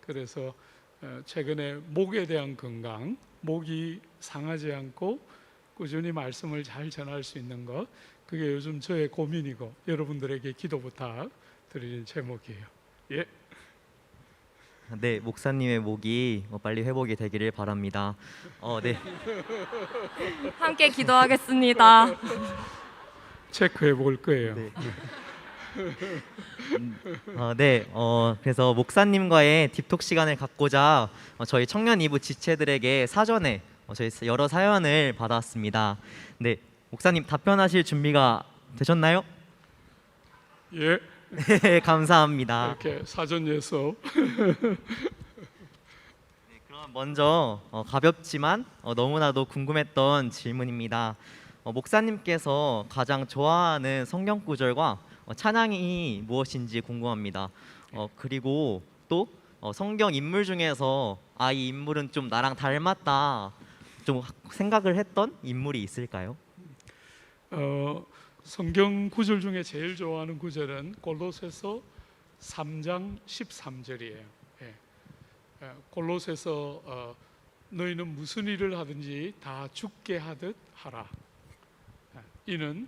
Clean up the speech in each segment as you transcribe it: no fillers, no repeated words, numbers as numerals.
그래서 최근에 목에 대한 건강, 목이 상하지 않고 꾸준히 말씀을 잘 전할 수 있는 것, 그게 요즘 저의 고민이고 여러분들에게 기도 부탁 드리는 제목이에요. 예. 네, 목사님의 목이 빨리 회복이 되기를 바랍니다. 네. 함께 기도하겠습니다. 체크해 볼 거예요. 네. 네. 그래서 목사님과의 딥톡 시간을 갖고자 저희 청년 이부 지체들에게 사전에 저희 여러 사연을 받아왔습니다. 네, 목사님 답변하실 준비가 되셨나요? 예. 네, 감사합니다. 이렇게 사전 예서. 네, 그럼 먼저 가볍지만 너무나도 궁금했던 질문입니다. 목사님께서 가장 좋아하는 성경 구절과 찬양이 무엇인지 궁금합니다. 그리고 또 성경 인물 중에서 이 인물은 좀 나랑 닮았다 좀 생각을 했던 인물이 있을까요? 성경 구절 중에 제일 좋아하는 구절은 골로새서 3장 13절이에요. 예. 골로새서 너희는 무슨 일을 하든지 다 주께 하듯 하라. 이는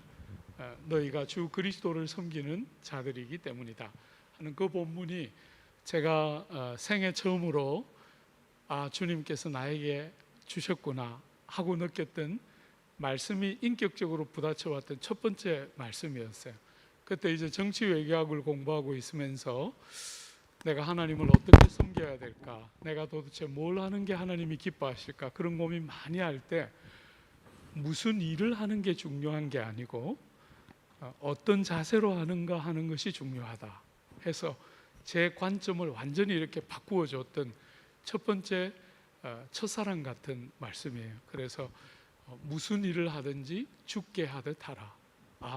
너희가 주 그리스도를 섬기는 자들이기 때문이다 하는 그 본문이 제가 생애 처음으로 주님께서 나에게 주셨구나 하고 느꼈던 말씀이 인격적으로 부딪혀왔던 첫 번째 말씀이었어요. 그때 이제 정치 외교학을 공부하고 있으면서 내가 하나님을 어떻게 섬겨야 될까, 내가 도대체 뭘 하는 게 하나님이 기뻐하실까, 그런 고민 많이 할 때 무슨 일을 하는 게 중요한 게 아니고 어떤 자세로 하는가 하는 것이 중요하다 해서 제 관점을 완전히 이렇게 바꾸어 줬던 첫 번째 첫사랑 같은 말씀이에요. 그래서 무슨 일을 하든지 주께 하듯 하라.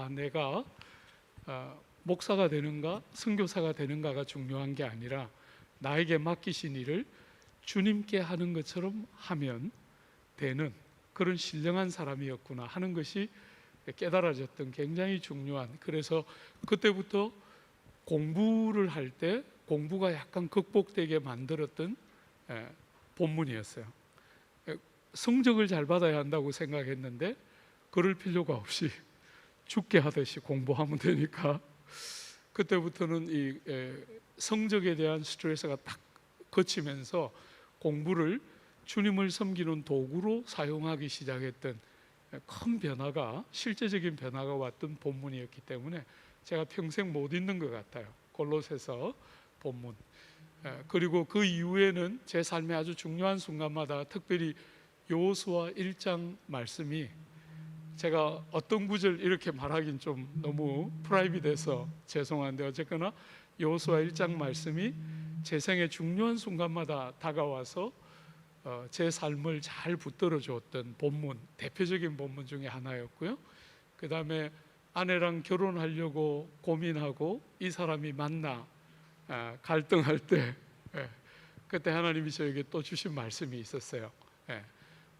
내가 목사가 되는가 선교사가 되는가가 중요한 게 아니라 나에게 맡기신 일을 주님께 하는 것처럼 하면 되는 그런 신령한 사람이었구나 하는 것이 깨달아졌던 굉장히 중요한, 그래서 그때부터 공부를 할 때 공부가 약간 극복되게 만들었던 본문이었어요. 성적을 잘 받아야 한다고 생각했는데 그럴 필요가 없이 죽게 하듯이 공부하면 되니까 그때부터는 이 성적에 대한 스트레스가 딱 거치면서 공부를 주님을 섬기는 도구로 사용하기 시작했던 큰 변화가, 실제적인 변화가 왔던 본문이었기 때문에 제가 평생 못 잊는 것 같아요. 골로새서 본문. 그리고 그 이후에는 제 삶의 아주 중요한 순간마다 특별히 여호수아 1장 말씀이, 제가 어떤 구절 이렇게 말하긴 좀 너무 프라이빗해서 죄송한데 어쨌거나 여호수아 1장 말씀이 제 생의 중요한 순간마다 다가와서 제 삶을 잘 붙들어 주었던 본문, 대표적인 본문 중에 하나였고요. 그 다음에 아내랑 결혼하려고 고민하고 이 사람이 만나 갈등할 때 그때 하나님이 저에게 또 주신 말씀이 있었어요.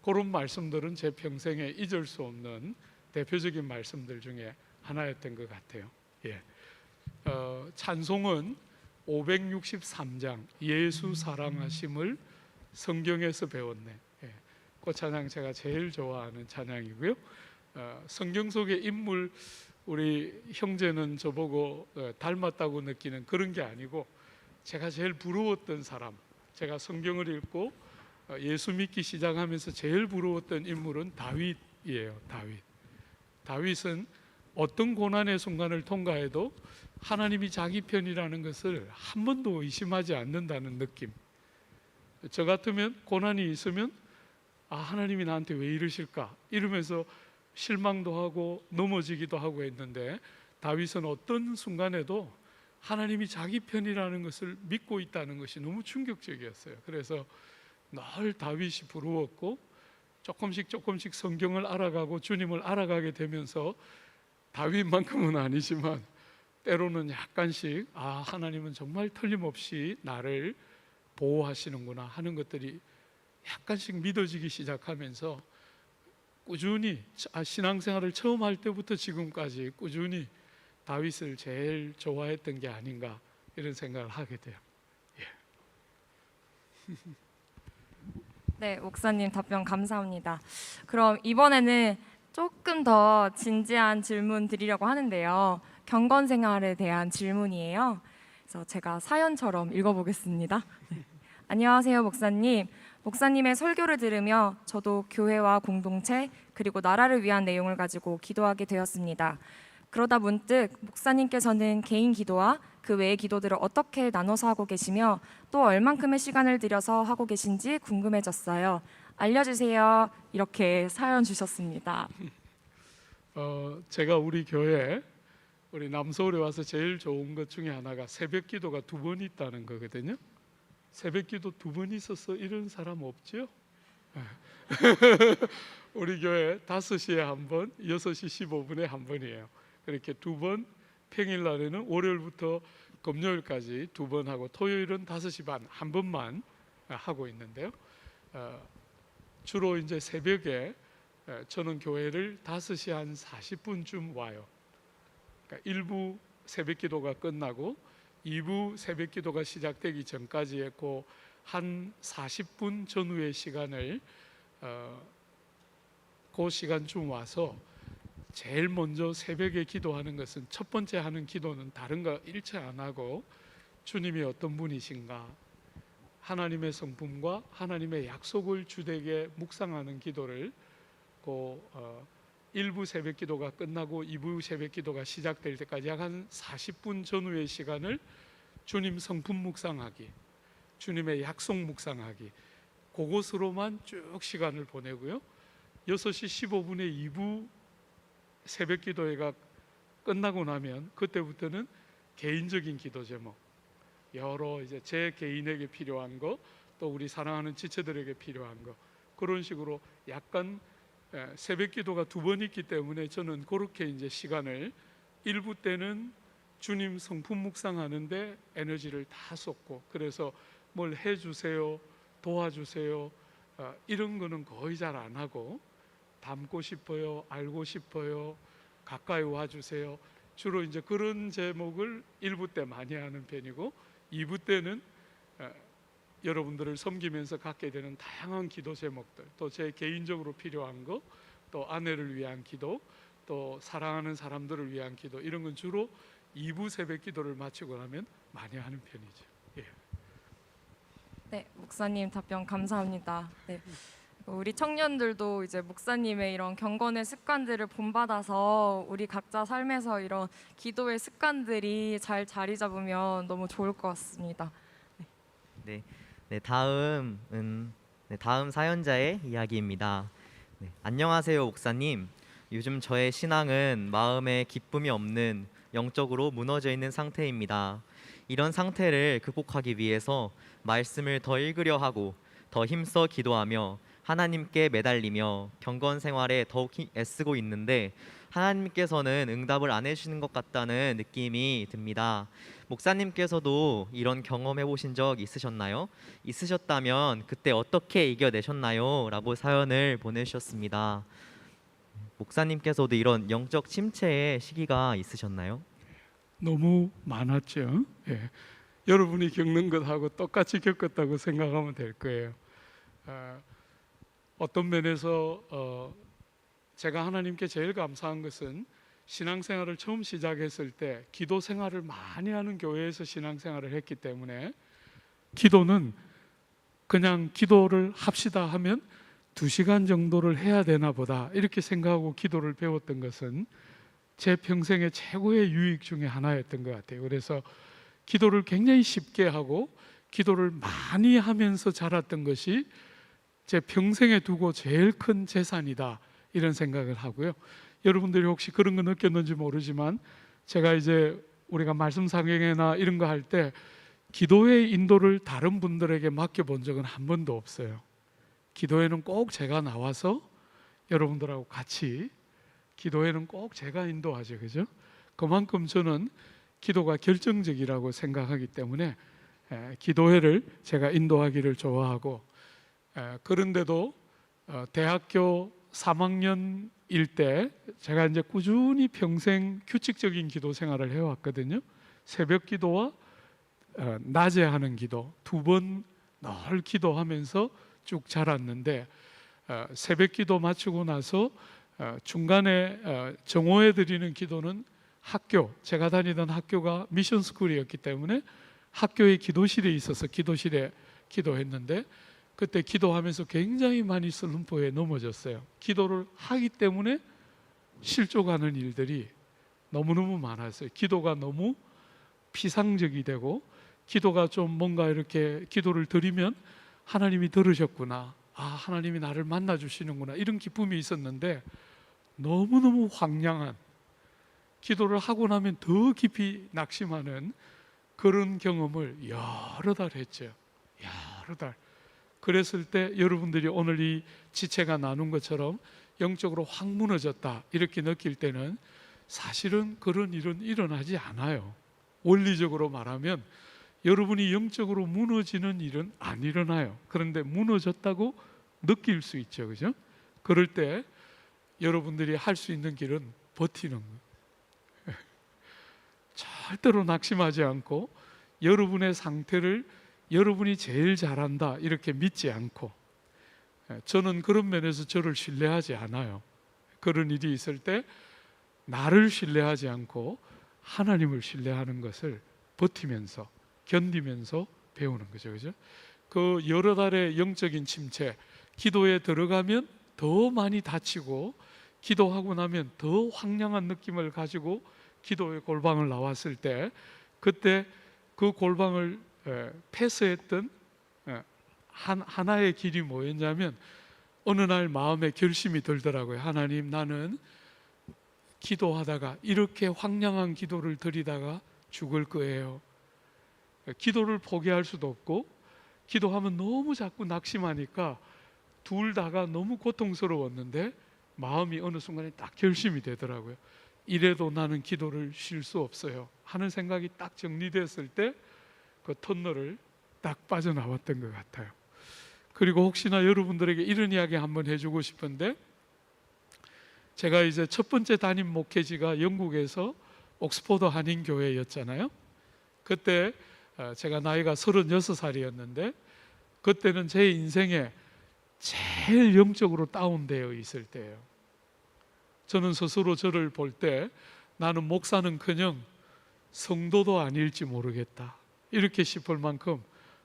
그런 말씀들은 제 평생에 잊을 수 없는 대표적인 말씀들 중에 하나였던 것 같아요. 찬송은 563장 예수 사랑하심을 성경에서 배웠네. 그 찬양 제가 제일 좋아하는 찬양이고요. 성경 속의 인물, 우리 형제는 저보고 닮았다고 느끼는 그런 게 아니고 제가 제일 부러웠던 사람, 제가 성경을 읽고 예수 믿기 시작하면서 제일 부러웠던 인물은 다윗이에요. 다윗은 어떤 고난의 순간을 통과해도 하나님이 자기 편이라는 것을 한 번도 의심하지 않는다는 느낌. 저 같으면 고난이 있으면 하나님이 나한테 왜 이러실까 이러면서 실망도 하고 넘어지기도 하고 했는데, 다윗은 어떤 순간에도 하나님이 자기 편이라는 것을 믿고 있다는 것이 너무 충격적이었어요. 그래서 늘 다윗이 부러웠고 조금씩 성경을 알아가고 주님을 알아가게 되면서 다윗만큼은 아니지만 때로는 약간씩 하나님은 정말 틀림없이 나를 보호하시는구나 하는 것들이 약간씩 믿어지기 시작하면서 꾸준히 신앙생활을 처음 할 때부터 지금까지 꾸준히 다윗을 제일 좋아했던 게 아닌가 이런 생각을 하게 돼요. 네, 목사님 답변 감사합니다. 그럼 이번에는 조금 더 진지한 질문 드리려고 하는데요. 경건 생활에 대한 질문이에요. 그래서 제가 사연처럼 읽어보겠습니다. 안녕하세요, 목사님. 목사님의 설교를 들으며 저도 교회와 공동체 그리고 나라를 위한 내용을 가지고 기도하게 되었습니다. 그러다 문득 목사님께서는 개인 기도와 그 외의 기도들을 어떻게 나눠서 하고 계시며 또 얼만큼의 시간을 들여서 하고 계신지 궁금해졌어요. 알려주세요. 이렇게 사연 주셨습니다. 제가 우리 교회 우리 남서울에 와서 제일 좋은 것 중에 하나가 새벽 기도가 2번 있다는 거거든요. 새벽 기도 2번 있어서 이런 사람 없죠? 우리 교회 5시에 한 번, 6시 15분에 한 번이에요. 그렇게 2번, 평일날에는 월요일부터 금요일까지 2번 하고 토요일은 5시 반 한 번만 하고 있는데요. 주로 이제 새벽에 저는 교회를 5시 한 40분쯤 와요. 그러니까 1부 새벽 기도가 끝나고 2부 새벽 기도가 시작되기 전까지 했고 한 40분 전후의 시간을 그 시간쯤 와서 제일 먼저 새벽에 기도하는 것은 첫 번째 하는 기도는 다른 거 일체 안 하고 주님이 어떤 분이신가, 하나님의 성품과 하나님의 약속을 주되게 묵상하는 기도를 그 1부 새벽 기도가 끝나고 2부 새벽 기도가 시작될 때까지 약 한 40분 전후의 시간을 주님 성품 묵상하기, 주님의 약속 묵상하기, 그것으로만 쭉 시간을 보내고요. 6시 15분에 2부 새벽 기도회가 끝나고 나면 그때부터는 개인적인 기도 제목, 여러 이제 제 개인에게 필요한 거, 또 우리 사랑하는 지체들에게 필요한 거, 그런 식으로 약간 새벽 기도가 2번 있기 때문에 저는 그렇게 이제 시간을 1부 때는 주님 성품 묵상하는데 에너지를 다 쏟고, 그래서 뭘 해주세요, 도와주세요, 이런 거는 거의 잘 안 하고 닮고 싶어요, 알고 싶어요, 가까이 와주세요, 주로 이제 그런 제목을 1부 때 많이 하는 편이고 2부 때는 여러분들을 섬기면서 갖게 되는 다양한 기도 제목들, 또 제 개인적으로 필요한 거, 또 아내를 위한 기도, 또 사랑하는 사람들을 위한 기도, 이런 건 주로 2부 새벽 기도를 마치고 나면 많이 하는 편이죠. 예. 네, 목사님 답변 감사합니다. 네. 우리 청년들도 이제 목사님의 이런 경건의 습관들을 본받아서 우리 각자 삶에서 이런 기도의 습관들이 잘 자리 잡으면 너무 좋을 것 같습니다. 네, 다음은 다음 사연자의 이야기입니다. 안녕하세요, 목사님. 요즘 저의 신앙은 마음에 기쁨이 없는, 영적으로 무너져 있는 상태입니다. 이런 상태를 극복하기 위해서 말씀을 더 읽으려 하고 더 힘써 기도하며 하나님께 매달리며 경건 생활에 더욱 애쓰고 있는데 하나님께서는 응답을 안 해주시는 것 같다는 느낌이 듭니다. 목사님께서도 이런 경험해 보신 적 있으셨나요? 있으셨다면 그때 어떻게 이겨내셨나요? 라고 사연을 보내주셨습니다. 목사님께서도 이런 영적 침체의 시기가 있으셨나요? 너무 많았죠. 예. 여러분이 겪는 것하고 똑같이 겪었다고 생각하면 될 거예요. 어떤 면에서 제가 하나님께 제일 감사한 것은 신앙생활을 처음 시작했을 때 기도 생활을 많이 하는 교회에서 신앙생활을 했기 때문에 기도는 그냥 기도를 합시다 하면 2시간 정도를 해야 되나 보다 이렇게 생각하고 기도를 배웠던 것은 제 평생의 최고의 유익 중에 하나였던 것 같아요. 그래서 기도를 굉장히 쉽게 하고 기도를 많이 하면서 자랐던 것이 제 평생에 두고 제일 큰 재산이다, 이런 생각을 하고요. 여러분들이 혹시 그런 거 느꼈는지 모르지만 제가 이제 우리가 말씀 상행회나 이런 거 할 때 기도의 인도를 다른 분들에게 맡겨본 적은 한 번도 없어요. 기도회는 꼭 제가 나와서 여러분들하고 같이, 기도회는 꼭 제가 인도하죠, 그죠? 그만큼 저는 기도가 결정적이라고 생각하기 때문에 기도회를 제가 인도하기를 좋아하고, 그런데도 대학교 3학년일 때 제가 이제 꾸준히 평생 규칙적인 기도 생활을 해왔거든요. 새벽 기도와 낮에 하는 기도 2번 늘 기도하면서 쭉 자랐는데 새벽 기도 마치고 나서 중간에 정오에 드리는 기도는 제가 다니던 학교가 미션 스쿨이었기 때문에 학교에 기도실에 있어서 기도실에 기도했는데 그때 기도하면서 굉장히 많이 슬럼프에 넘어졌어요. 기도를 하기 때문에 실족하는 일들이 너무너무 많았어요. 기도가 너무 피상적이 되고 기도가 좀 뭔가 이렇게 기도를 드리면 하나님이 들으셨구나, 하나님이 나를 만나 주시는구나, 이런 기쁨이 있었는데 너무너무 황량한, 기도를 하고 나면 더 깊이 낙심하는 그런 경험을 여러 달 했죠. 여러 달. 그랬을 때 여러분들이 오늘 이 지체가 나눈 것처럼 영적으로 확 무너졌다 이렇게 느낄 때는 사실은 그런 일은 일어나지 않아요. 원리적으로 말하면 여러분이 영적으로 무너지는 일은 안 일어나요. 그런데 무너졌다고 느낄 수 있죠, 그죠? 그럴 때 여러분들이 할 수 있는 길은 버티는 거예요. 절대로 낙심하지 않고 여러분의 상태를 여러분이 제일 잘한다 이렇게 믿지 않고, 저는 그런 면에서 저를 신뢰하지 않아요. 그런 일이 있을 때 나를 신뢰하지 않고 하나님을 신뢰하는 것을 버티면서 견디면서 배우는 거죠, 그죠? 그 여러 달의 영적인 침체, 기도에 들어가면 더 많이 다치고 기도하고 나면 더 황량한 느낌을 가지고 기도의 골방을 나왔을 때, 그때 그 골방을 패스했던 하나의 길이 뭐였냐면, 어느 날 마음에 결심이 들더라고요. 하나님, 나는 기도하다가 이렇게 황량한 기도를 드리다가 죽을 거예요. 기도를 포기할 수도 없고 기도하면 너무 자꾸 낙심하니까 둘 다가 너무 고통스러웠는데 마음이 어느 순간에 딱 결심이 되더라고요. 이래도 나는 기도를 쉴 수 없어요 하는 생각이 딱 정리됐을 때 그 터널을 딱 빠져나왔던 것 같아요. 그리고 혹시나 여러분들에게 이런 이야기 한번 해주고 싶은데, 제가 이제 첫 번째 담임 목회지가 영국에서 옥스퍼드 한인교회였잖아요. 그때 제가 나이가 36살이었는데 그때는 제 인생에 제일 영적으로 다운되어 있을 때예요. 저는 스스로 저를 볼 때 나는 목사는커녕 성도도 아닐지 모르겠다 이렇게 싶을 만큼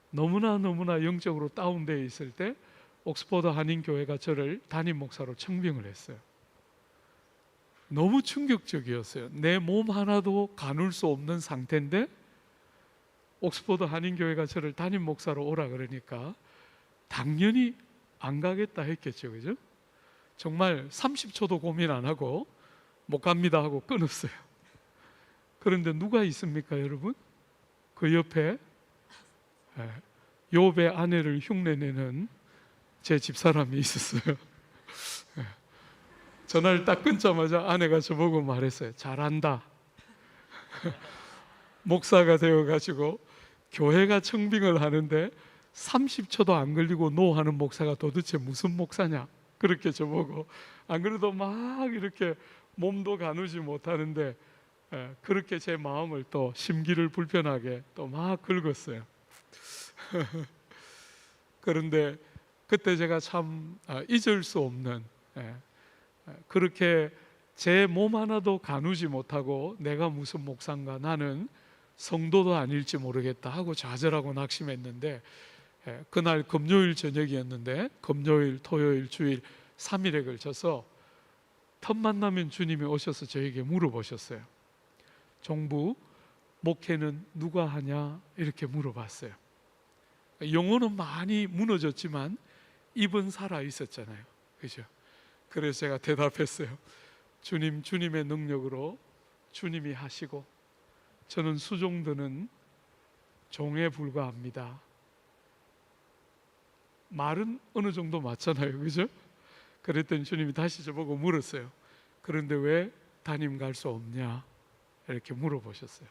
너무나 영적으로 다운되어 있을 때 옥스퍼드 한인교회가 저를 담임 목사로 청빙을 했어요. 너무 충격적이었어요. 내 몸 하나도 가눌 수 없는 상태인데 옥스퍼드 한인교회가 저를 담임 목사로 오라 그러니까 당연히 안 가겠다 했겠죠, 그죠? 정말 30초도 고민 안 하고 못 갑니다 하고 끊었어요. 그런데 누가 있습니까, 여러분? 그 옆에 욥의 아내를 흉내내는 제 집사람이 있었어요. 전화를 딱 끊자마자 아내가 저보고 말했어요. 잘한다. 목사가 되어가지고 교회가 청빙을 하는데 30초도 안 걸리고 노하는 목사가 도대체 무슨 목사냐, 그렇게 저보고. 안 그래도 막 이렇게 몸도 가누지 못하는데 그렇게 제 마음을 또 심기를 불편하게 또 막 긁었어요. 그런데 그때 제가 참 잊을 수 없는, 그렇게 제 몸 하나도 가누지 못하고 내가 무슨 목사인가, 나는 성도도 아닐지 모르겠다 하고 좌절하고 낙심했는데, 그날 금요일 저녁이었는데 금요일, 토요일, 주일 3일에 걸쳐서 틈만 나면 주님이 오셔서 저에게 물어보셨어요. 종부 목회는 누가 하냐 이렇게 물어봤어요. 영혼은 많이 무너졌지만 입은 살아 있었잖아요, 그죠? 그래서 제가 대답했어요. 주님, 주님의 능력으로 주님이 하시고 저는 수종드는 종에 불과합니다. 말은 어느 정도 맞잖아요, 그죠? 그랬더니 주님이 다시 저보고 물었어요. 그런데 왜 담임 갈 수 없냐 이렇게 물어보셨어요.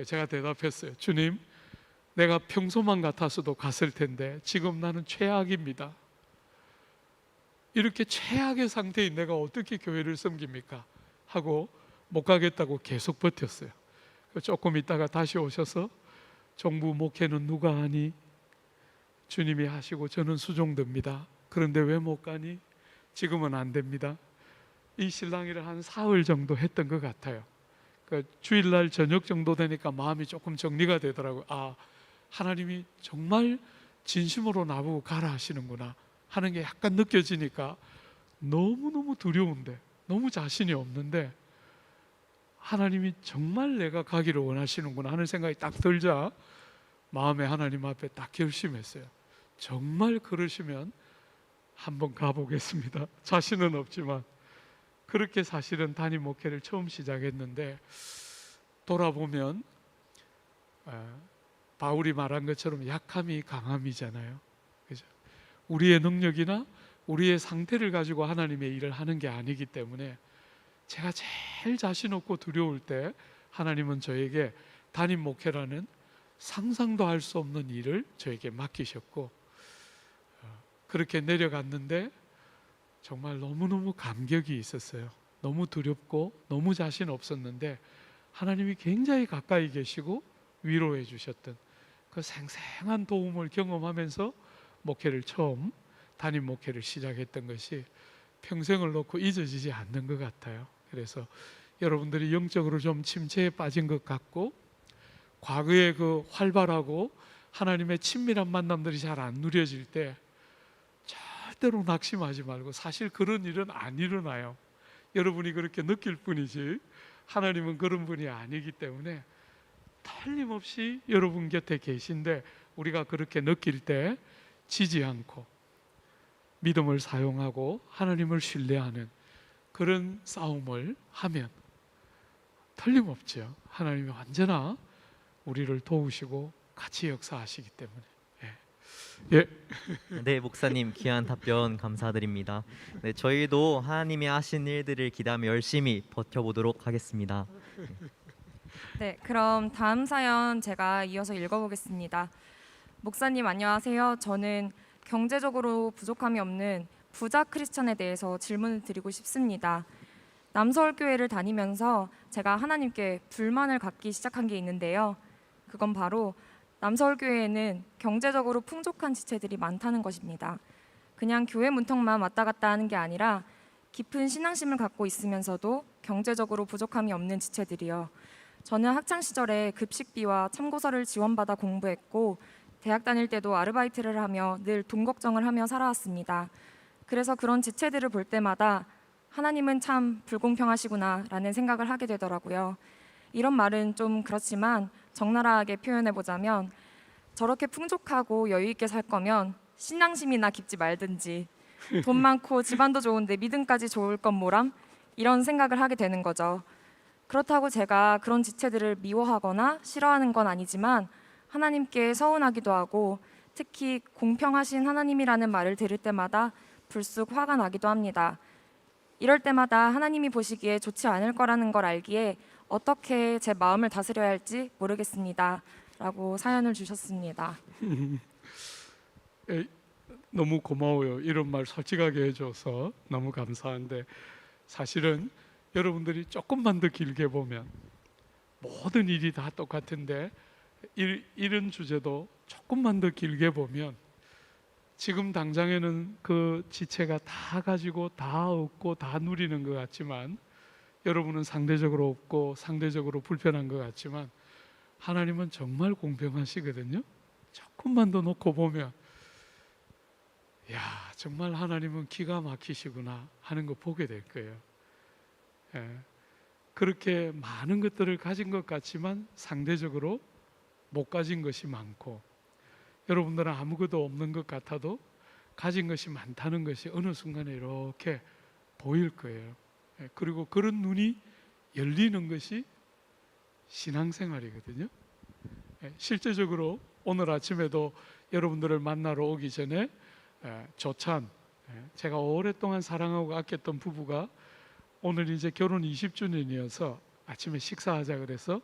제가 대답했어요. 주님, 내가 평소만 같아서도 갔을 텐데 지금 나는 최악입니다. 이렇게 최악의 상태인 내가 어떻게 교회를 섬깁니까? 하고 못 가겠다고 계속 버텼어요. 조금 있다가 다시 오셔서 종부 목회는 누가 하니? 주님이 하시고 저는 수종됩니다. 그런데 왜 못 가니? 지금은 안 됩니다. 이 신랑이를 한 사흘 정도 했던 것 같아요. 주일날 저녁 정도 되니까 마음이 조금 정리가 되더라고요. 아, 하나님이 정말 진심으로 나보고 가라 하시는구나 하는 게 약간 느껴지니까 너무너무 두려운데, 너무 자신이 없는데 하나님이 정말 내가 가기를 원하시는구나 하는 생각이 딱 들자 마음에 하나님 앞에 딱 결심했어요. 정말 그러시면 한번 가보겠습니다. 자신은 없지만. 그렇게 사실은 단임 목회를 처음 시작했는데, 돌아보면 바울이 말한 것처럼 약함이 강함이잖아요. 그죠? 우리의 능력이나 우리의 상태를 가지고 하나님의 일을 하는 게 아니기 때문에 제가 제일 자신 없고 두려울 때 하나님은 저에게 단임 목회라는 상상도 할 수 없는 일을 저에게 맡기셨고, 그렇게 내려갔는데 정말 너무너무 감격이 있었어요. 너무 두렵고 너무 자신 없었는데 하나님이 굉장히 가까이 계시고 위로해 주셨던 그 생생한 도움을 경험하면서 목회를 처음 단임 목회를 시작했던 것이 평생을 놓고 잊어지지 않는 것 같아요. 그래서 여러분들이 영적으로 좀 침체에 빠진 것 같고 과거의 그 활발하고 하나님의 친밀한 만남들이 잘 안 누려질 때 절대로 낙심하지 말고, 사실 그런 일은 안 일어나요. 여러분이 그렇게 느낄 뿐이지 하나님은 그런 분이 아니기 때문에 틀림없이 여러분 곁에 계신데, 우리가 그렇게 느낄 때 지지 않고 믿음을 사용하고 하나님을 신뢰하는 그런 싸움을 하면 틀림없죠. 하나님이 언제나 우리를 도우시고 같이 역사하시기 때문에. 예. 네, 목사님 귀한 답변 감사드립니다. 네, 저희도 하나님이 하신 일들을 기대하며 열심히 버텨보도록 하겠습니다. 네, 그럼 다음 사연 제가 이어서 읽어보겠습니다. 목사님 안녕하세요. 저는 경제적으로 부족함이 없는 부자 크리스천에 대해서 질문을 드리고 싶습니다. 남서울교회를 다니면서 제가 하나님께 불만을 갖기 시작한 게 있는데요. 그건 바로 남서울교회에는 경제적으로 풍족한 지체들이 많다는 것입니다. 그냥 교회 문턱만 왔다 갔다 하는 게 아니라 깊은 신앙심을 갖고 있으면서도 경제적으로 부족함이 없는 지체들이요. 저는 학창 시절에 급식비와 참고서를 지원받아 공부했고 대학 다닐 때도 아르바이트를 하며 늘 돈 걱정을 하며 살아왔습니다. 그래서 그런 지체들을 볼 때마다 하나님은 참 불공평하시구나 라는 생각을 하게 되더라고요. 이런 말은 좀 그렇지만 적나라하게 표현해보자면, 저렇게 풍족하고 여유있게 살 거면 신앙심이나 깊지 말든지, 돈 많고 집안도 좋은데 믿음까지 좋을 건 뭐람? 이런 생각을 하게 되는 거죠. 그렇다고 제가 그런 지체들을 미워하거나 싫어하는 건 아니지만 하나님께 서운하기도 하고, 특히 공평하신 하나님이라는 말을 들을 때마다 불쑥 화가 나기도 합니다. 이럴 때마다 하나님이 보시기에 좋지 않을 거라는 걸 알기에 어떻게 제 마음을 다스려야 할지 모르겠습니다. 라고 사연을 주셨습니다. 너무 고마워요. 이런 말 솔직하게 해줘서 너무 감사한데, 사실은 여러분들이 조금만 더 길게 보면 모든 일이 다 똑같은데 이런 주제도 조금만 더 길게 보면 지금 당장에는 그 지체가 다 가지고 다 얻고 다 누리는 것 같지만, 여러분은 상대적으로 없고 상대적으로 불편한 것 같지만 하나님은 정말 공평하시거든요. 조금만 더 놓고 보면 야, 정말 하나님은 기가 막히시구나 하는 거 보게 될 거예요. 그렇게 많은 것들을 가진 것 같지만 상대적으로 못 가진 것이 많고, 여러분들은 아무것도 없는 것 같아도 가진 것이 많다는 것이 어느 순간에 이렇게 보일 거예요. 그리고 그런 눈이 열리는 것이 신앙생활이거든요. 실제적으로 오늘 아침에도 여러분들을 만나러 오기 전에 조찬, 제가 오랫동안 사랑하고 아꼈던 부부가 오늘 이제 결혼 20주년이어서 아침에 식사하자 그래서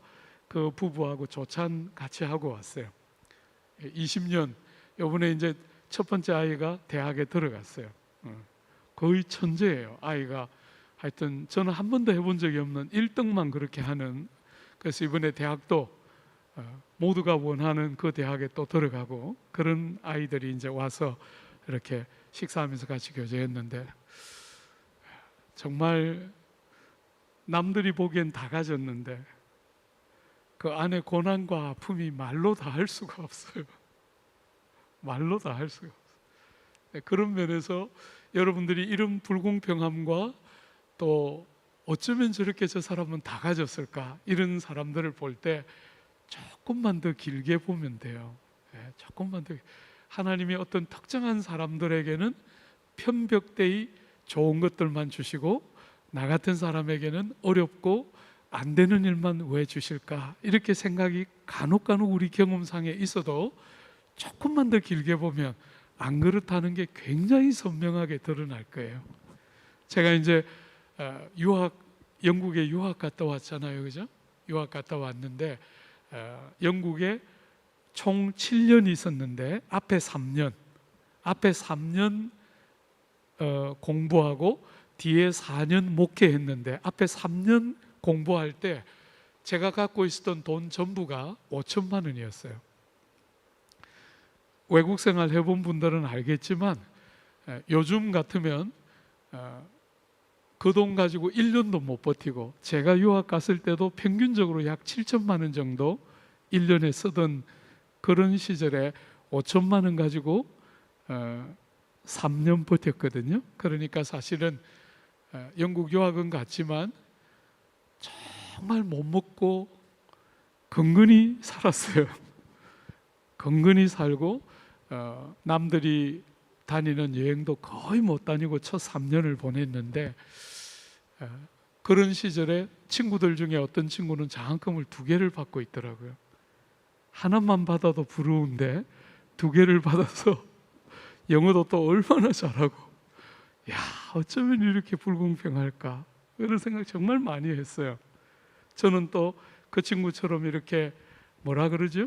그 부부하고 조찬 같이 하고 왔어요. 20년, 이번에 이제 첫 번째 아이가 대학에 들어갔어요. 거의 천재예요. 아이가 하여튼 저는 한 번도 해본 적이 없는 1등만 그렇게 하는, 그래서 이번에 대학도 모두가 원하는 그 대학에 또 들어가고 그런 아이들이 이제 와서 이렇게 식사하면서 같이 교제했는데 정말 남들이 보기엔 다 가졌는데 그 안에 고난과 아픔이 말로 다 할 수가 없어요. 말로 다 할 수가 없어요. 네, 그런 면에서 여러분들이 이런 불공평함과 또 어쩌면 저렇게 저 사람은 다 가졌을까 이런 사람들을 볼 때 조금만 더 길게 보면 돼요. 네, 조금만 더 하나님이 어떤 특정한 사람들에게는 편벽대의 좋은 것들만 주시고 나 같은 사람에게는 어렵고 안 되는 일만 왜 주실까 이렇게 생각이 간혹 우리 경험상에 있어도 조금만 더 길게 보면 안 그렇다는 게 굉장히 선명하게 드러날 거예요. 제가 이제 영국에 유학 갔다 왔잖아요, 그죠? 유학 갔다 왔는데 영국에 총 7년 있었는데 앞에 3년 공부하고 뒤에 4년 목회했는데 앞에 3년 공부할 때 제가 갖고 있었던 돈 전부가 5천만 원이었어요. 외국 생활 해본 분들은 알겠지만 요즘 같으면 그 돈 가지고 1년도 못 버티고 제가 유학 갔을 때도 평균적으로 약 7천만 원 정도 1년에 쓰던 그런 시절에 5천만 원 가지고 3년 버텼거든요. 그러니까 사실은 영국 유학은 갔지만 정말 못 먹고 건건히 살았어요. 건건히 살고 남들이 다니는 여행도 거의 못 다니고 첫 3년을 보냈는데 그런 시절에 친구들 중에 어떤 친구는 장학금을 2개를 받고 있더라고요. 하나만 받아도 부러운데 2개를 받아서 영어도 또 얼마나 잘하고 야 어쩌면 이렇게 불공평할까 그런 생각 정말 많이 했어요. 저는 또 그 친구처럼 이렇게 뭐라 그러죠?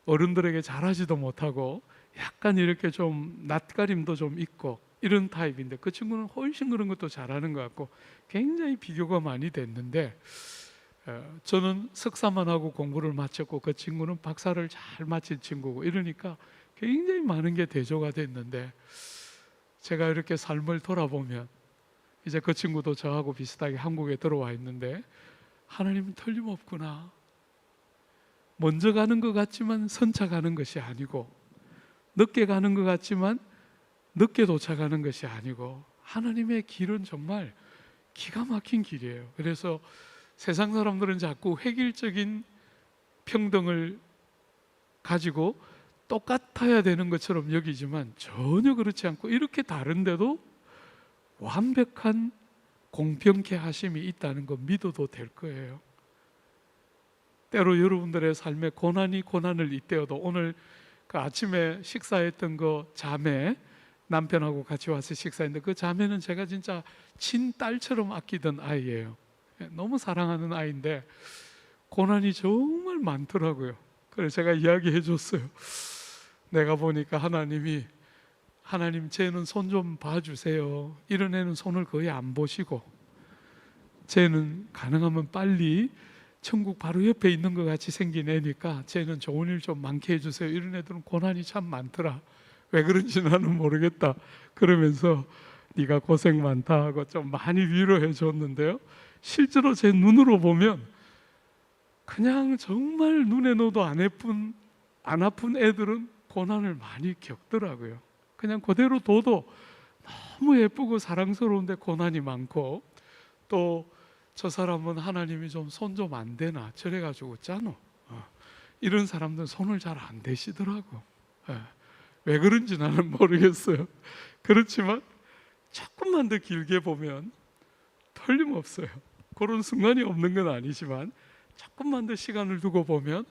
어른들에게 잘하지도 못하고 약간 이렇게 좀 낯가림도 좀 있고 이런 타입인데 그 친구는 훨씬 그런 것도 잘하는 것 같고 굉장히 비교가 많이 됐는데 저는 석사만 하고 공부를 마쳤고 그 친구는 박사를 잘 마친 친구고 이러니까 굉장히 많은 게 대조가 됐는데 제가 이렇게 삶을 돌아보면 이제 그 친구도 저하고 비슷하게 한국에 들어와 있는데 하나님은 틀림없구나. 먼저 가는 것 같지만 선차 가는 것이 아니고 늦게 가는 것 같지만 늦게 도착하는 것이 아니고 하나님의 길은 정말 기가 막힌 길이에요. 그래서 세상 사람들은 자꾸 획일적인 평등을 가지고 똑같아야 되는 것처럼 여기지만 전혀 그렇지 않고 이렇게 다른데도 완벽한 공평케 하심이 있다는 거 믿어도 될 거예요. 때로 여러분들의 삶에 고난을 잇대어도 오늘 그 아침에 식사했던 그 자매 남편하고 같이 와서 식사했는데 그 자매는 제가 진짜 친딸처럼 아끼던 아이예요. 너무 사랑하는 아이인데 고난이 정말 많더라고요. 그래서 제가 이야기해 줬어요. 내가 보니까 하나님 쟤는 손 좀 봐주세요. 이런 애는 손을 거의 안 보시고 쟤는 가능하면 빨리 천국 바로 옆에 있는 것 같이 생긴 애니까 쟤는 좋은 일 좀 많게 해주세요. 이런 애들은 고난이 참 많더라. 왜 그런지 나는 모르겠다. 그러면서 네가 고생 많다 하고 좀 많이 위로해 줬는데요. 실제로 제 눈으로 보면 그냥 정말 눈에 넣어도 안 아픈 애들은 고난을 많이 겪더라고요. 그냥 그대로 둬도 너무 예쁘고 사랑스러운데 고난이 많고 또 저 사람은 하나님이 좀 손 좀 안 대나 저래가지고 웃잖아. 이런 사람들은 손을 잘 안 대시더라고. 왜 그런지 나는 모르겠어요. 그렇지만 조금만 더 길게 보면 틀림없어요. 그런 순간이 없는 건 아니지만 조금만 더 시간을 두고 보면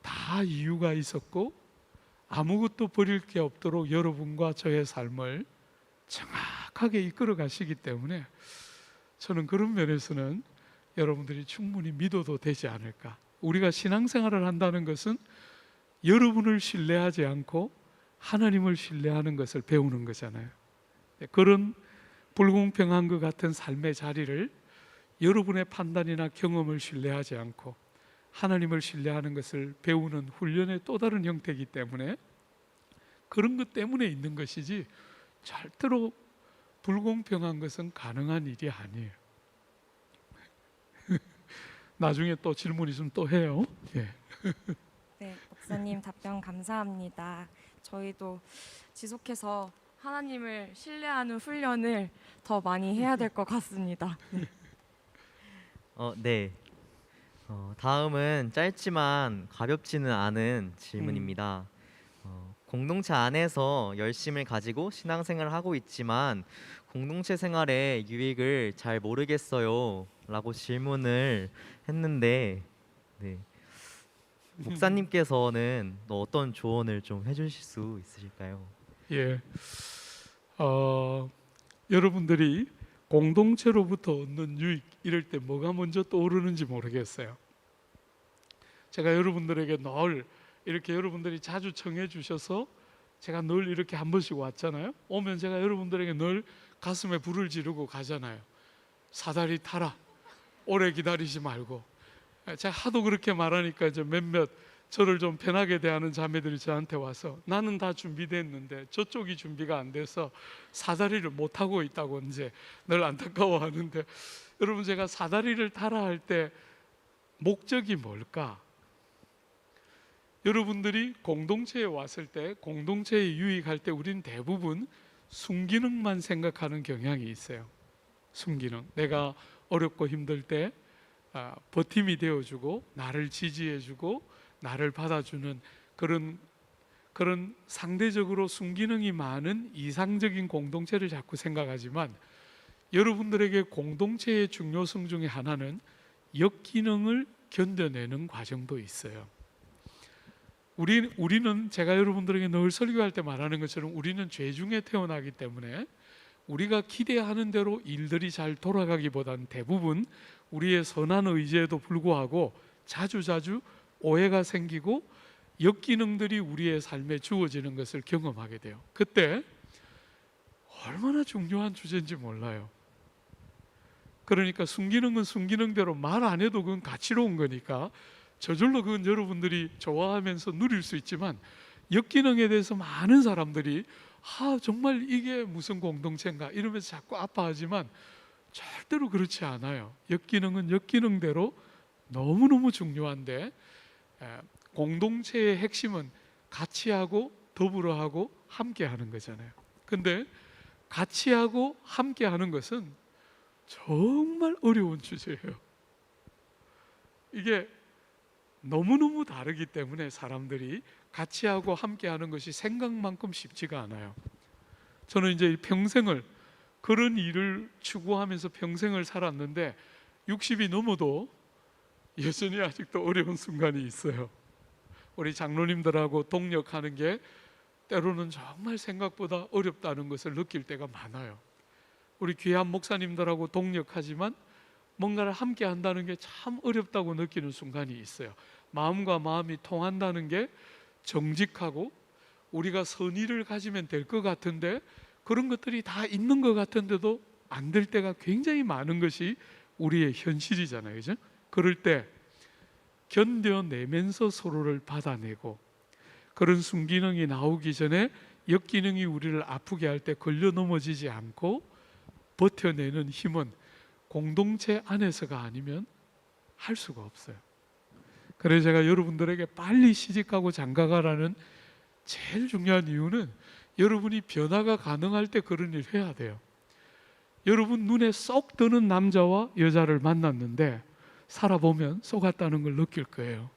다 이유가 있었고 아무것도 버릴 게 없도록 여러분과 저의 삶을 정확하게 이끌어 가시기 때문에 저는 그런 면에서는 여러분들이 충분히 믿어도 되지 않을까. 우리가 신앙생활을 한다는 것은 여러분을 신뢰하지 않고 하나님을 신뢰하는 것을 배우는 거잖아요. 그런 불공평한 것 같은 삶의 자리를 여러분의 판단이나 경험을 신뢰하지 않고 하나님을 신뢰하는 것을 배우는 훈련의 또 다른 형태이기 때문에 그런 것 때문에 있는 것이지 절대로 불공평한 것은 가능한 일이 아니에요. 나중에 또 질문 있으면 또 해요. 예. 네, 목사님 답변 감사합니다. 저희도 지속해서 하나님을 신뢰하는 훈련을 더 많이 해야 될 것 같습니다. 네. 다음은 짧지만 가볍지는 않은 질문입니다. 공동체 안에서 열심을 가지고 신앙생활을 하고 있지만 공동체 생활의 유익을 잘 모르겠어요 라고 질문을 했는데, 네. 목사님께서는 또 어떤 조언을 좀 해주실 수 있으실까요? 예. 여러분들이 공동체로부터 얻는 유익 이럴 때 뭐가 먼저 떠오르는지 모르겠어요. 제가 여러분들에게 늘 이렇게 여러분들이 자주 청해 주셔서 제가 늘 이렇게 한 번씩 왔잖아요. 오면 제가 여러분들에게 늘 가슴에 불을 지르고 가잖아요. 사다리 타라. 오래 기다리지 말고. 제가 하도 그렇게 말하니까 이제 몇몇 저를 좀 편하게 대하는 자매들이 저한테 와서 나는 다 준비됐는데 저쪽이 준비가 안 돼서 사다리를 못 하고 있다고 이제 늘 안타까워하는데, 여러분 제가 사다리를 타라 할 때 목적이 뭘까? 여러분들이 공동체에 왔을 때 공동체에 유익할 때 우리는 대부분 순기능만 생각하는 경향이 있어요. 순기능. 내가 어렵고 힘들 때 버팀이 되어주고 나를 지지해주고 나를 받아주는 그런 상대적으로 순기능이 많은 이상적인 공동체를 자꾸 생각하지만, 여러분들에게 공동체의 중요성 중에 하나는 역기능을 견뎌내는 과정도 있어요. 우리는 제가 여러분들에게 늘 설교할 때 말하는 것처럼 우리는 죄 중에 태어나기 때문에 우리가 기대하는 대로 일들이 잘 돌아가기보다는 대부분 우리의 선한 의지에도 불구하고 자주자주 오해가 생기고 역기능들이 우리의 삶에 주어지는 것을 경험하게 돼요. 그때 얼마나 중요한 주제인지 몰라요. 그러니까 순기능은 순기능대로 말 안 해도 그건 가치로운 거니까 저절로 그건 여러분들이 좋아하면서 누릴 수 있지만, 역기능에 대해서 많은 사람들이 정말 이게 무슨 공동체인가 이러면서 자꾸 아파하지만 절대로 그렇지 않아요. 역기능은 역기능대로 너무너무 중요한데, 공동체의 핵심은 같이 하고 더불어 하고 함께 하는 거잖아요. 근데 같이 하고 함께 하는 것은 정말 어려운 주제예요. 이게 너무너무 다르기 때문에 사람들이 같이 하고 함께 하는 것이 생각만큼 쉽지가 않아요. 저는 이제 평생을 그런 일을 추구하면서 평생을 살았는데 60이 넘어도 여전히 아직도 어려운 순간이 있어요. 우리 장로님들하고 동력하는 게 때로는 정말 생각보다 어렵다는 것을 느낄 때가 많아요. 우리 귀한 목사님들하고 동력하지만 뭔가를 함께 한다는 게 참 어렵다고 느끼는 순간이 있어요. 마음과 마음이 통한다는 게 정직하고 우리가 선의를 가지면 될 것 같은데 그런 것들이 다 있는 것 같은데도 안 될 때가 굉장히 많은 것이 우리의 현실이잖아요. 그죠? 그럴 때 견뎌내면서 서로를 받아내고, 그런 순기능이 나오기 전에 역기능이 우리를 아프게 할 때 걸려 넘어지지 않고 버텨내는 힘은 공동체 안에서가 아니면 할 수가 없어요. 그래서 제가 여러분들에게 빨리 시집가고 장가가라는 제일 중요한 이유는 여러분이 변화가 가능할 때 그런 일 해야 돼요. 여러분 눈에 쏙 드는 남자와 여자를 만났는데 살아보면 속았다는 걸 느낄 거예요.